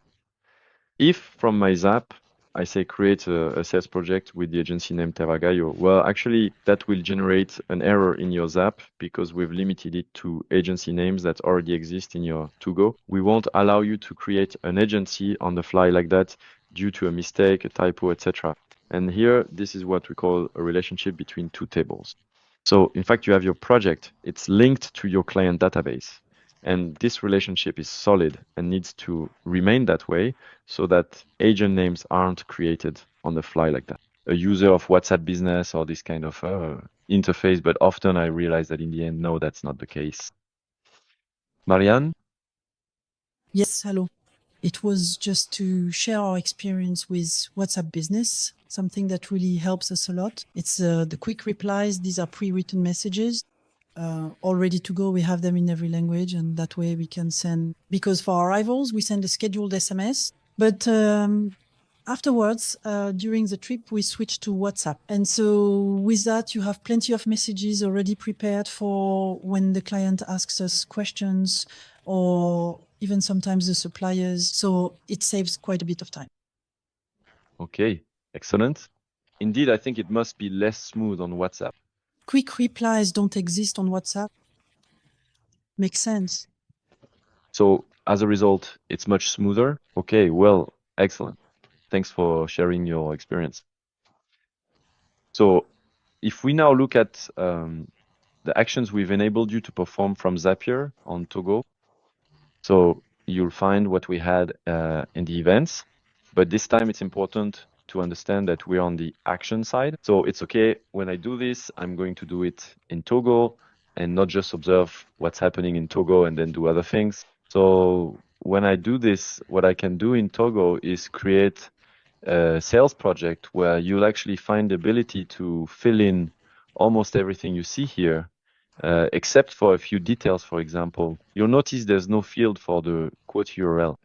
If from my Zap, I say create a sales project with the agency name Terra Gaia, well, actually, that will generate an error in your Zap because we've limited it to agency names that already exist in your ToGo. We won't allow you to create an agency on the fly like that due to a mistake, a typo, etc. And here, this is what we call a relationship between two tables. So in fact, you have your project. It's linked to your client database. And this relationship is solid and needs to remain that way so that agent names aren't created on the fly like that. A user of WhatsApp Business or this kind of interface, but often I realize that in the end, no, that's not the case. Marianne? Yes, hello. It was just to share our experience with WhatsApp Business, something that really helps us a lot. It's the quick replies. These are pre-written messages. All ready to go. We have them in every language, and that way we can send, because for arrivals, we send a scheduled SMS. But afterwards, during the trip, we switch to WhatsApp. And so with that, you have plenty of messages already prepared for when the client asks us questions, or even sometimes the suppliers. So it saves quite a bit of time. Okay, excellent. indeed, I think it must be less smooth on WhatsApp. Quick replies don't exist on WhatsApp. Makes sense. So as a result, it's much smoother. Okay, well, excellent. Thanks for sharing your experience. So if we now look at the actions we've enabled you to perform from Zapier on Togo, so you'll find what we had in the events, but this time it's important to understand that we're on the action side. So it's okay, when I do this, I'm going to do it in Togo and not just observe what's happening in Togo and then do other things. So when I do this, what I can do in Togo is create a sales project where you'll actually find the ability to fill in almost everything you see here, except for a few details. For example, you'll notice there's no field for the quote URL.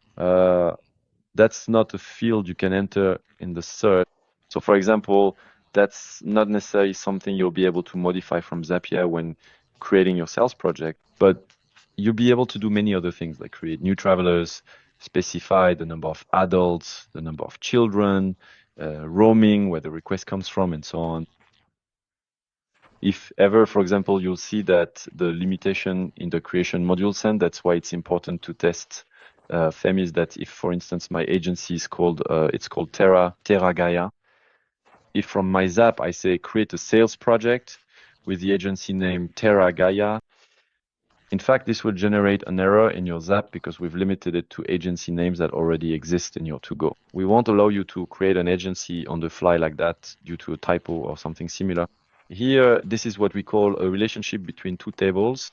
That's not a field you can enter in the search. So for example, that's not necessarily something you'll be able to modify from Zapier when creating your sales project, but you'll be able to do many other things like create new travelers, specify the number of adults, the number of children, roaming, where the request comes from, and so on. If ever, for example, you'll see that the limitation in the creation module send, that's why it's important to test Themis, that if, for instance, my agency is called, it's called Terra Gaia. If from my Zap, I say create a sales project with the agency name Terra Gaia, in fact, this will generate an error in your Zap because we've limited it to agency names that already exist in your To-Go. We won't allow you to create an agency on the fly like that due to a typo or something similar. Here, this is what we call a relationship between two tables.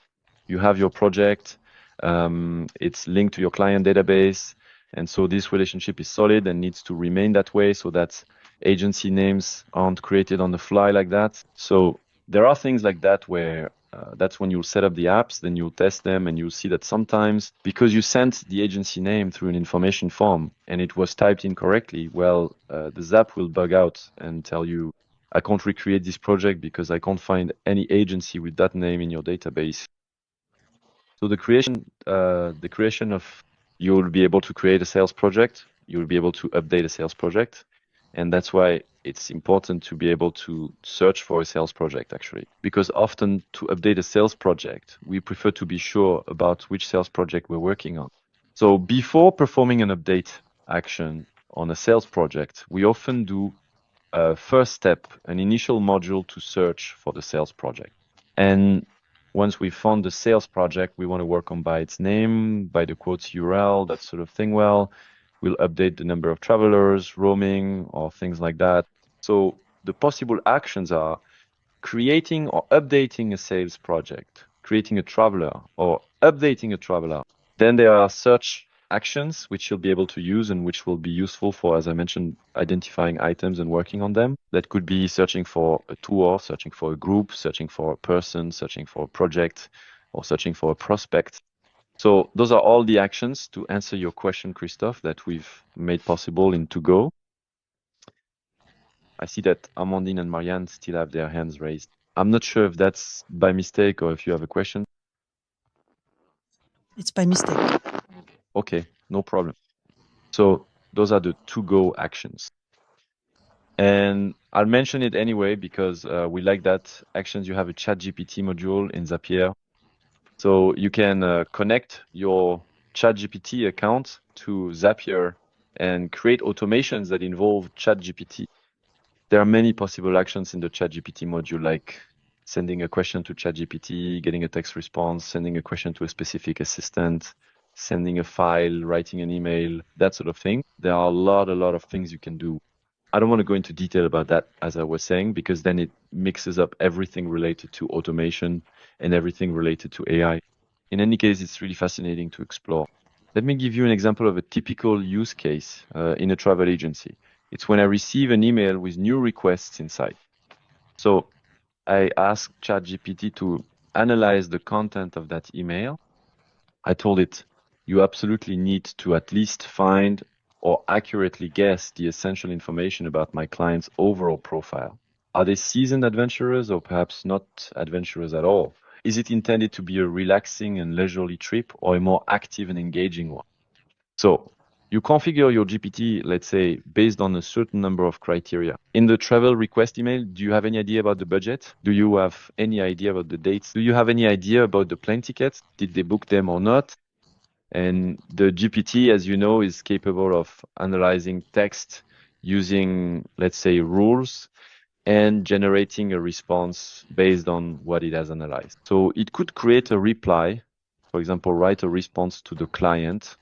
You have your project, it's linked to your client database, and so this relationship is solid and needs to remain that way so that agency names aren't created on the fly like that. So there are things like that where that's when you'll set up the apps, then you'll test them, and you'll see that sometimes because you sent the agency name through an information form and it was typed incorrectly, well, the Zap will bug out and tell you, I can't recreate this project because I can't find any agency with that name in your database. So the creation of, you'll be able to create a sales project, you'll be able to update a sales project, and that's why it's important to be able to search for a sales project, actually. Because often to update a sales project, we prefer to be sure about which sales project we're working on. So before performing an update action on a sales project, we often do a first step, an initial module to search for the sales project. And once we've found the sales project, we want to work on by its name, by the quotes URL, that sort of thing. Well, we'll update the number of travelers, roaming, or things like that. So the possible actions are creating or updating a sales project, creating a traveler, or updating a traveler. Then there are search actions which you'll be able to use and which will be useful for, as I mentioned, identifying items and working on them. That could be searching for a tour, searching for a group, searching for a person, searching for a project, or searching for a prospect. So those are all the actions to answer your question, Christophe, that we've made possible in To-Go. I see that Amandine and Marianne still have their hands raised. I'm not sure if that's by mistake or if you have a question. It's by mistake. Okay, no problem. So those are the To-Go actions. And I'll mention it anyway because we like that. Actions, you have a ChatGPT module in Zapier. So you can connect your ChatGPT account to Zapier and create automations that involve ChatGPT. There are many possible actions in the ChatGPT module, like sending a question to ChatGPT, getting a text response, sending a question to a specific assistant, sending a file, writing an email, that sort of thing. There are a lot of things you can do. I don't want to go into detail about that, as I was saying, because then it mixes up everything related to automation and everything related to AI. In any case, it's really fascinating to explore. Let me give you an example of a typical use case in a travel agency. It's when I receive an email with new requests inside. So I asked ChatGPT to analyze the content of that email. I told it, you absolutely need to at least find or accurately guess the essential information about my client's overall profile. Are they seasoned adventurers or perhaps not adventurers at all? Is it intended to be a relaxing and leisurely trip or a more active and engaging one? So you configure your GPT, let's say, based on a certain number of criteria. In the travel request email, do you have any idea about the budget? Do you have any idea about the dates? Do you have any idea about the plane tickets? Did they book them or not? And the GPT, as you know, is capable of analyzing text using, let's say, rules and generating a response based on what it has analyzed. So it could create a reply, for example, write a response to the client,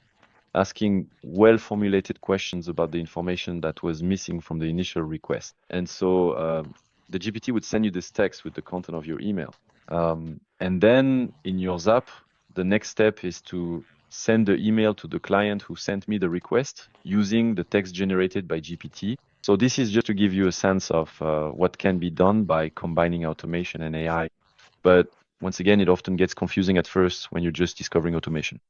asking well-formulated questions about the information that was missing from the initial request. And so the GPT would send you this text with the content of your email. And then in your Zap, the next step is to send the email to the client who sent me the request using the text generated by GPT. So this is just to give you a sense of what can be done by combining automation and AI. But once again, it often gets confusing at first when you're just discovering automation.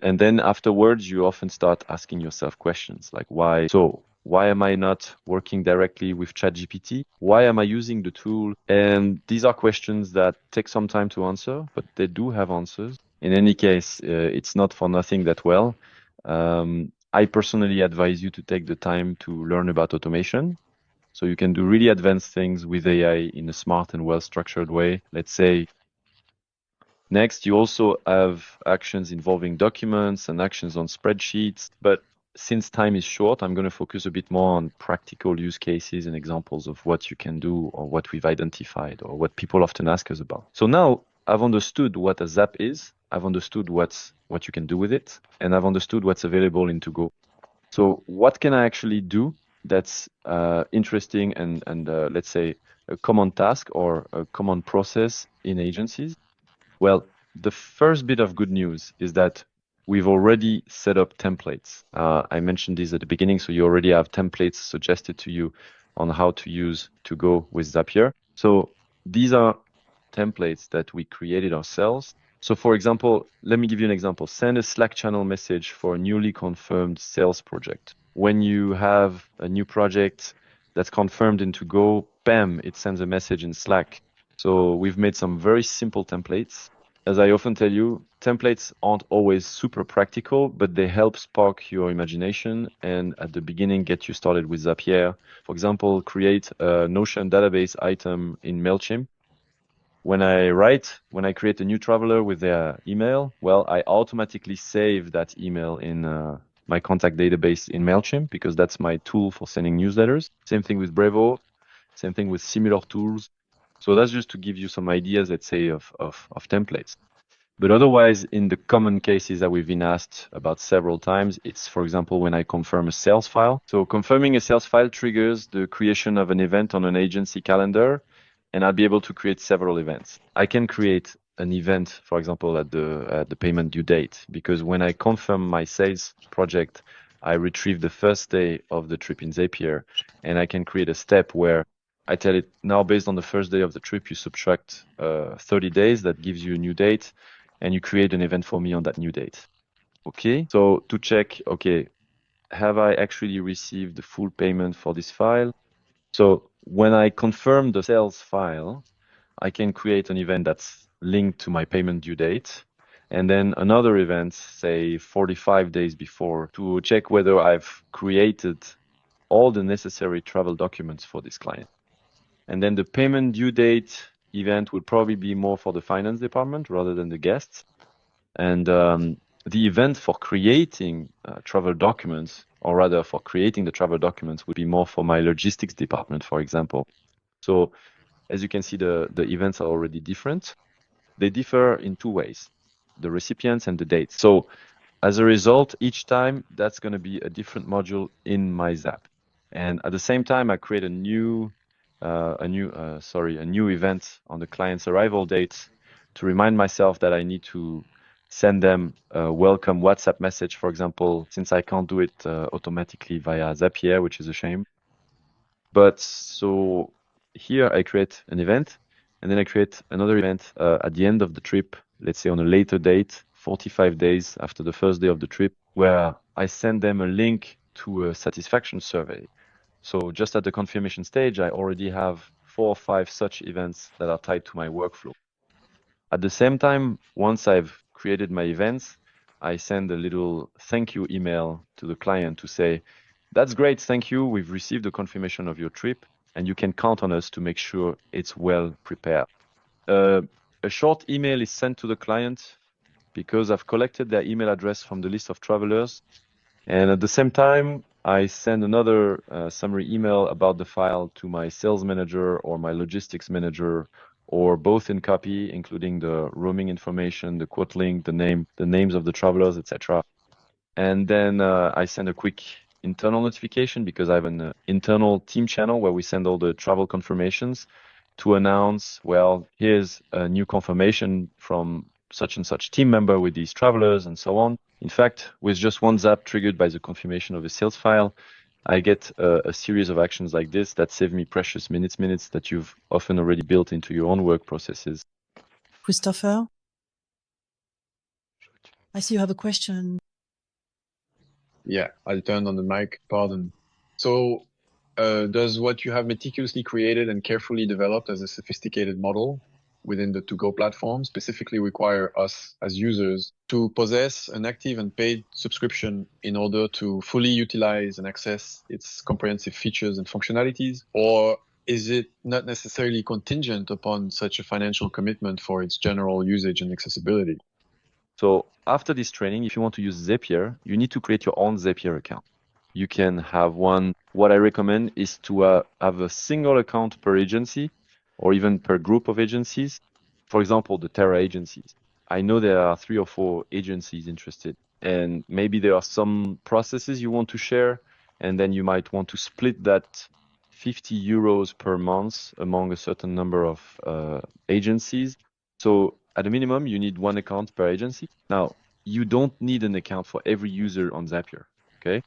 And then afterwards, you often start asking yourself questions like, why? So why am I not working directly with ChatGPT? Why am I using the tool? And these are questions that take some time to answer, but they do have answers. In any case, it's not for nothing that well. I personally advise you to take the time to learn about automation. So you can do really advanced things with AI in a smart and well-structured way. Let's say, next, you also have actions involving documents and actions on spreadsheets. But since time is short, I'm going to focus a bit more on practical use cases and examples of what you can do or what we've identified or what people often ask us about. So now I've understood what a Zap is. I've understood what you can do with it. And I've understood what's available in To-Go. So what can I actually do that's interesting and let's say a common task or a common process in agencies? Well, the first bit of good news is that we've already set up templates. I mentioned this at the beginning, so you already have templates suggested to you on how to use To-Go with Zapier. So these are templates that we created ourselves. So for example, let me give you an example. Send a Slack channel message for a newly confirmed sales project. When you have a new project that's confirmed in To-Go, bam, it sends a message in Slack. So we've made some very simple templates. As I often tell you, templates aren't always super practical, but they help spark your imagination and at the beginning get you started with Zapier. For example, create a Notion database item in MailChimp. When I create a new traveler with their email, well, I automatically save that email in my contact database in MailChimp because that's my tool for sending newsletters. Same thing with Brevo, same thing with similar tools. So that's just to give you some ideas, let's say, of templates. But otherwise, in the common cases that we've been asked about several times, it's, for example, when I confirm a sales file. So confirming a sales file triggers the creation of an event on an agency calendar, and I'll be able to create several events. I can create an event, for example, at the payment due date, because when I confirm my sales project, I retrieve the first day of the trip in Zapier, and I can create a step where I tell it now, based on the first day of the trip, you subtract 30 days. That gives you a new date, and you create an event for me on that new date. Okay, so to check, okay, have I actually received the full payment for this file? So when I confirm the sales file, I can create an event that's linked to my payment due date, and then another event, say 45 days before, to check whether I've created all the necessary travel documents for this client. And then the payment due date event would probably be more for the finance department rather than the guests. And the event for creating travel documents, or rather for creating the travel documents, would be more for my logistics department, for example. So as you can see, the events are already different. They differ in two ways, the recipients and the dates. So as a result, each time that's going to be a different module in my Zap. And at the same time, I create a new event on the client's arrival date to remind myself that I need to send them a welcome WhatsApp message, for example, since I can't do it automatically via Zapier, which is a shame. But so here I create an event, and then I create another event at the end of the trip, let's say on a later date, 45 days after the first day of the trip, where I send them a link to a satisfaction survey. So just at the confirmation stage, I already have 4 or 5 such events that are tied to my workflow. At the same time, once I've created my events, I send a little thank you email to the client to say, that's great, thank you. We've received the confirmation of your trip, and you can count on us to make sure it's well prepared. A short email is sent to the client because I've collected their email address from the list of travelers. And at the same time, I send another summary email about the file to my sales manager or my logistics manager, or both in copy, including the roaming information, the quote link, the names of the travelers, etc. And then I send a quick internal notification because I have an internal team channel where we send all the travel confirmations to announce, well, here's a new confirmation from such and such team member with these travelers and so on. In fact, with just one zap triggered by the confirmation of a sales file, I get a series of actions like this that save me precious minutes that you've often already built into your own work processes. Christopher, I see you have a question. Yeah, I'll turn on the mic. Pardon. So, does what you have meticulously created and carefully developed as a sophisticated model within the To-Go platform specifically require us as users to possess an active and paid subscription in order to fully utilize and access its comprehensive features and functionalities? Or is it not necessarily contingent upon such a financial commitment for its general usage and accessibility? So after this training, if you want to use Zapier, you need to create your own Zapier account. You can have one. What I recommend is to have a single account per agency or even per group of agencies. For example, the Terra agencies. I know there are 3 or 4 agencies interested, and maybe there are some processes you want to share, and then you might want to split that 50 euros per month among a certain number of agencies. So at a minimum, you need one account per agency. Now, you don't need an account for every user on Zapier, okay?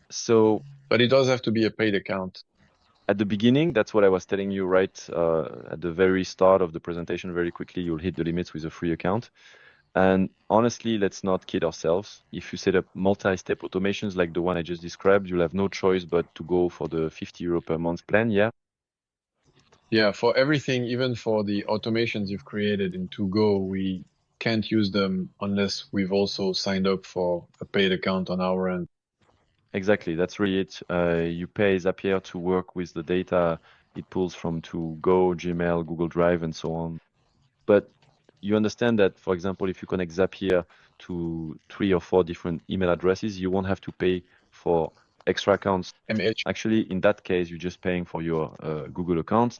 So, but it does have to be a paid account. At the beginning, that's what I was telling you, right? At the very start of the presentation, very quickly, you'll hit the limits with a free account. And honestly, let's not kid ourselves. If you set up multi-step automations like the one I just described, you'll have no choice but to go for the 50 euro per month plan, yeah? Yeah, for everything, even for the automations you've created in To-Go, we can't use them unless we've also signed up for a paid account on our end. Exactly, that's really it. You pay Zapier to work with the data it pulls from To-Go, Gmail, Google Drive, and so on. But you understand that, for example, if you connect Zapier to 3 or 4 different email addresses, you won't have to pay for extra accounts. MH. Actually, in that case, you're just paying for your Google account.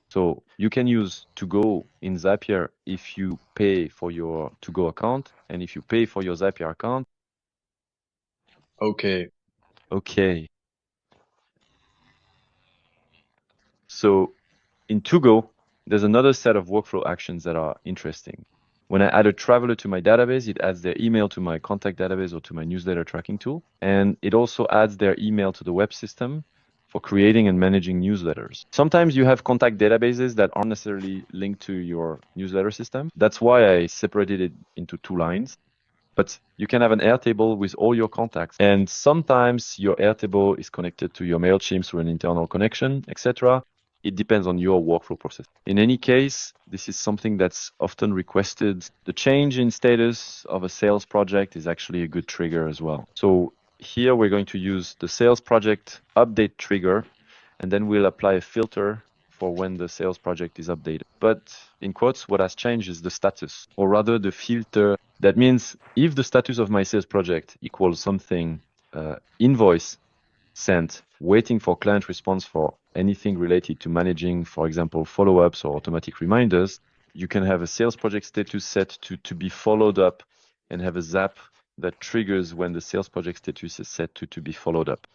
So you can use To-Go in Zapier if you pay for your To-Go account, and if you pay for your Zapier account. Okay. So in To-Go, there's another set of workflow actions that are interesting. When I add a traveler to my database, it adds their email to my contact database or to my newsletter tracking tool. And it also adds their email to the web system for creating and managing newsletters. Sometimes you have contact databases that aren't necessarily linked to your newsletter system. That's why I separated it into 2 lines. But you can have an Airtable with all your contacts. And sometimes your Airtable is connected to your MailChimp through an internal connection, etc. It depends on your workflow process. In any case, this is something that's often requested. The change in status of a sales project is actually a good trigger as well. So here we're going to use the sales project update trigger, and then we'll apply a filter for when the sales project is updated. But in quotes, what has changed is the status, or rather the filter. That means if the status of my sales project equals something invoice sent, waiting for client response for anything related to managing, for example, follow-ups or automatic reminders, you can have a sales project status set to be followed up and have a zap that triggers when the sales project status is set to be followed up.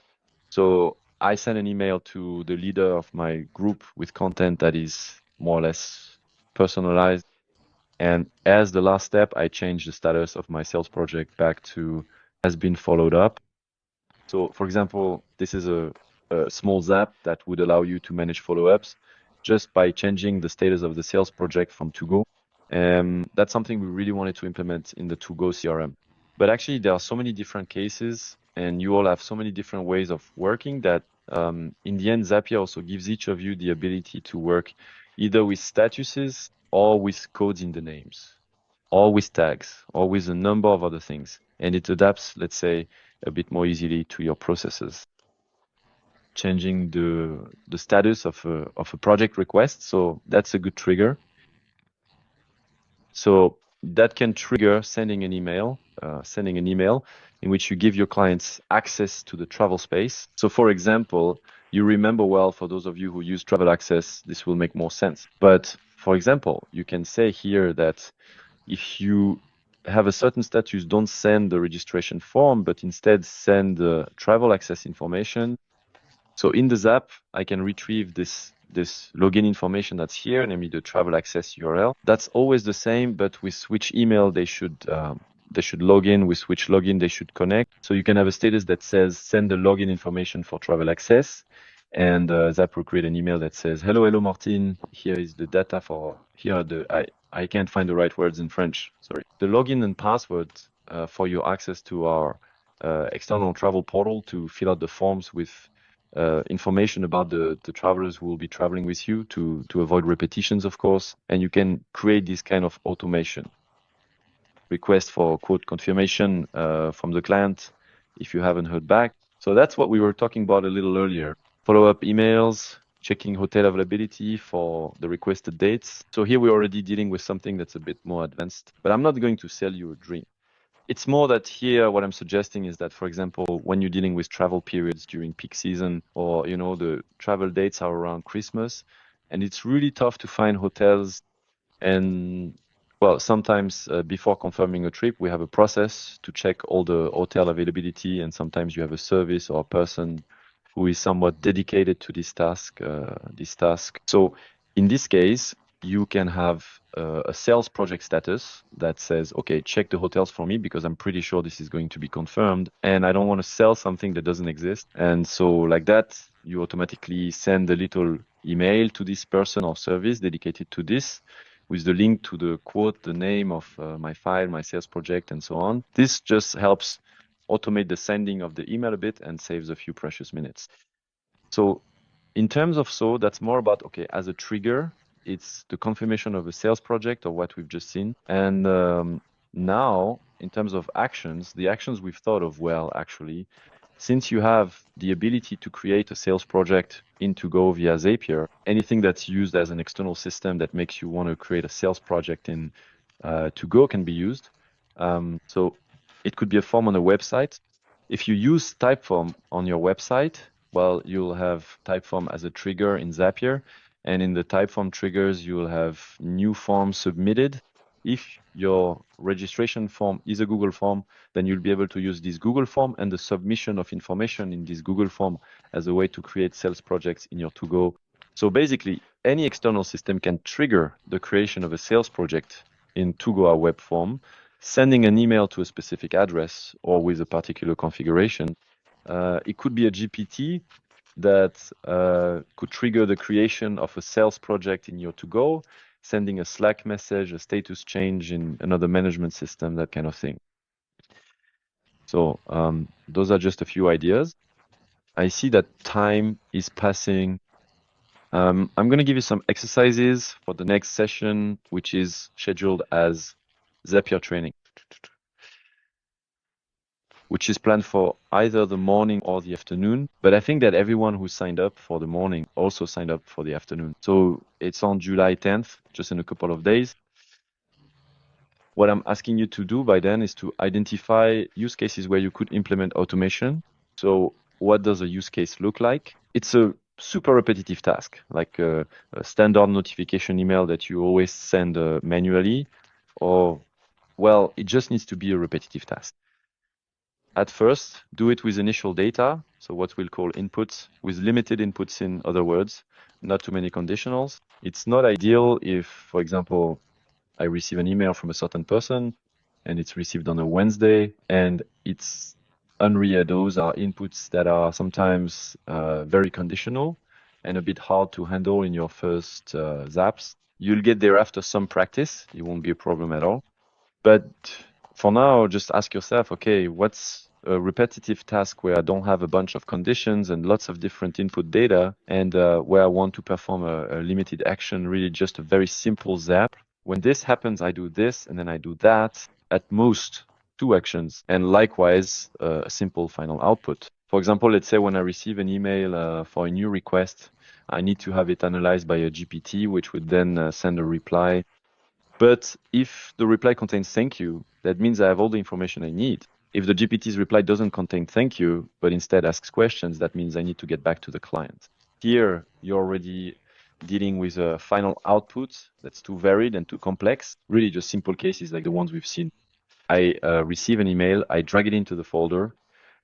So I send an email to the leader of my group with content that is more or less personalized. And as the last step, I change the status of my sales project back to has been followed up. So for example, this is a small zap that would allow you to manage follow-ups just by changing the status of the sales project from To-Go. That's something we really wanted to implement in the To-Go CRM. But actually, there are so many different cases, and you all have so many different ways of working that in the end, Zapier also gives each of you the ability to work either with statuses or with codes in the names. or with tags, or with a number of other things. And it adapts, let's say, a bit more easily to your processes. Changing the status of a project request. So that's a good trigger. So that can trigger sending an email in which you give your clients access to the travel space. So for example, you remember well, for those of you who use Travel Access, this will make more sense. But for example, you can say here that if you have a certain status, don't send the registration form, but instead send the travel access information. So in the Zap, I can retrieve this login information that's here, namely the travel access URL. That's always the same, but with which email they should log in, with which login they should connect. So you can have a status that says send the login information for travel access, and Zap will create an email that says, hello, Martin. Here is the data for I can't find the right words in French. Sorry. The login and password for your access to our external travel portal to fill out the forms with information about the travelers who will be traveling with you to avoid repetitions, of course. And you can create this kind of automation. Request for quote confirmation from the client if you haven't heard back. So that's what we were talking about a little earlier. Follow-up emails, checking hotel availability for the requested dates. So here we're already dealing with something that's a bit more advanced, but I'm not going to sell you a dream. It's more that here, what I'm suggesting is that, for example, when you're dealing with travel periods during peak season, or, you know, the travel dates are around Christmas, and it's really tough to find hotels. And well, sometimes before confirming a trip, we have a process to check all the hotel availability. And sometimes you have a service or a person who is somewhat dedicated to this task. So in this case, you can have a sales project status that says, okay, check the hotels for me because I'm pretty sure this is going to be confirmed and I don't want to sell something that doesn't exist. And so like that, you automatically send a little email to this person or service dedicated to this with the link to the quote, the name of my file, my sales project, and so on. This just helps automate the sending of the email a bit and saves a few precious minutes. So in terms of that's more about, okay, as a trigger, it's the confirmation of a sales project or what we've just seen. And now, in terms of actions, the actions we've thought of, well, actually, since you have the ability to create a sales project in To-Go via Zapier, anything that's used as an external system that makes you want to create a sales project in To-Go can be used. So it could be a form on a website. If you use Typeform on your website, well, you'll have Typeform as a trigger in Zapier. And in the Typeform triggers, you will have new forms submitted. If your registration form is a Google form, then you'll be able to use this Google form and the submission of information in this Google form as a way to create sales projects in your To-Go. So basically, any external system can trigger the creation of a sales project in To-Go or web form, sending an email to a specific address or with a particular configuration. It could be a GPT that could trigger the creation of a sales project in your To-Go, sending a Slack message, a status change in another management system, that kind of thing. So those are just a few ideas. I see that time is passing. I'm going to give you some exercises for the next session, which is scheduled as Zapier training, which is planned for either the morning or the afternoon. But I think that everyone who signed up for the morning also signed up for the afternoon. So it's on July 10th, just in a couple of days. What I'm asking you to do by then is to identify use cases where you could implement automation. So what does a use case look like? It's a super repetitive task, like a standard notification email that you always send manually, or, well, it just needs to be a repetitive task. At first, do it with initial data, so what we'll call inputs, with limited inputs, in other words, not too many conditionals. It's not ideal if, for example, I receive an email from a certain person and it's received on a Wednesday and it's unreal. Those are inputs that are sometimes very conditional and a bit hard to handle in your first zaps. You'll get there after some practice. It won't be a problem at all. But for now, just ask yourself, okay, what's a repetitive task where I don't have a bunch of conditions and lots of different input data, and where I want to perform a limited action, really just a very simple zap. when this happens, I do this, and then I do that. At most, 2 actions, and likewise, a simple final output. For example, let's say when I receive an email for a new request, I need to have it analyzed by a GPT, which would then send a reply. But if the reply contains thank you, that means I have all the information I need. If the GPT's reply doesn't contain thank you, but instead asks questions, that means I need to get back to the client. Here, you're already dealing with a final output that's too varied and too complex. Really just simple cases like the ones we've seen. I receive an email, I drag it into the folder,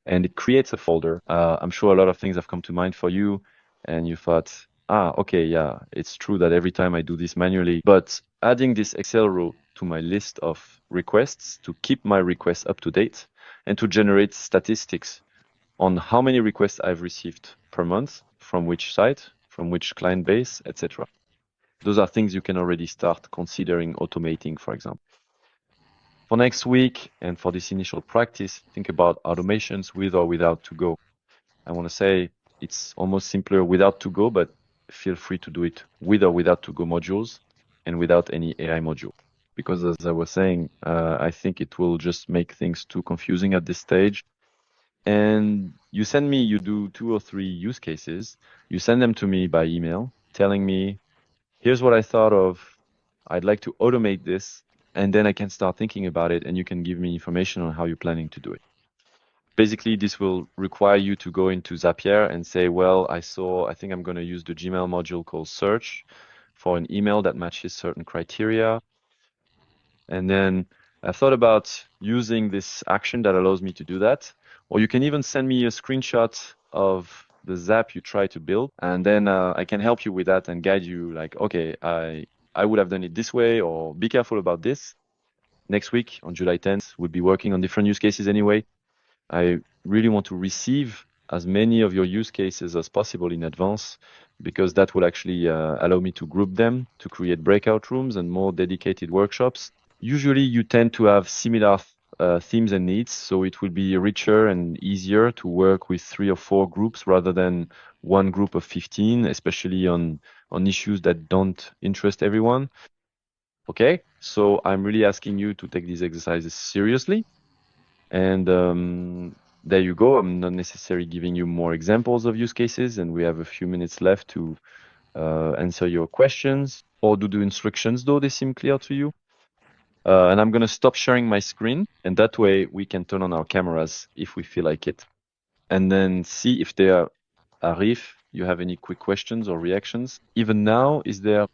and it creates a folder. I'm sure a lot of things have come to mind for you, and you thought, okay, yeah, it's true that every time I do this manually, but adding this Excel row to my list of requests to keep my requests up to date and to generate statistics on how many requests I've received per month, from which site, from which client base, etc. Those are things you can already start considering automating, for example. For next week and for this initial practice, think about automations with or without to go. I want to say it's almost simpler without to go, but feel free to do it with or without to go modules and without any AI module. Because as I was saying, I think it will just make things too confusing at this stage. And you send me, you do 2 or 3 use cases, you send them to me by email telling me, here's what I thought of, I'd like to automate this, and then I can start thinking about it and you can give me information on how you're planning to do it. Basically, this will require you to go into Zapier and say, well, I think I'm going to use the Gmail module called search for an email that matches certain criteria. And then I thought about using this action that allows me to do that. Or you can even send me a screenshot of the Zap you try to build. And then I can help you with that and guide you like, okay, I would have done it this way, or be careful about this. Next week on July 10th, we'll be working on different use cases anyway. I really want to receive as many of your use cases as possible in advance, because that will actually allow me to group them, to create breakout rooms and more dedicated workshops. Usually you tend to have similar themes and needs, so it will be richer and easier to work with 3 or 4 groups rather than one group of 15, especially on issues that don't interest everyone. Okay, so I'm really asking you to take these exercises seriously. And there you go. I'm not necessarily giving you more examples of use cases, and we have a few minutes left to answer your questions. Or do the instructions, though, they seem clear to you? And I'm going to stop sharing my screen, and that way we can turn on our cameras if we feel like it. And then see if there, Arif, you have any quick questions or reactions. Even now, is there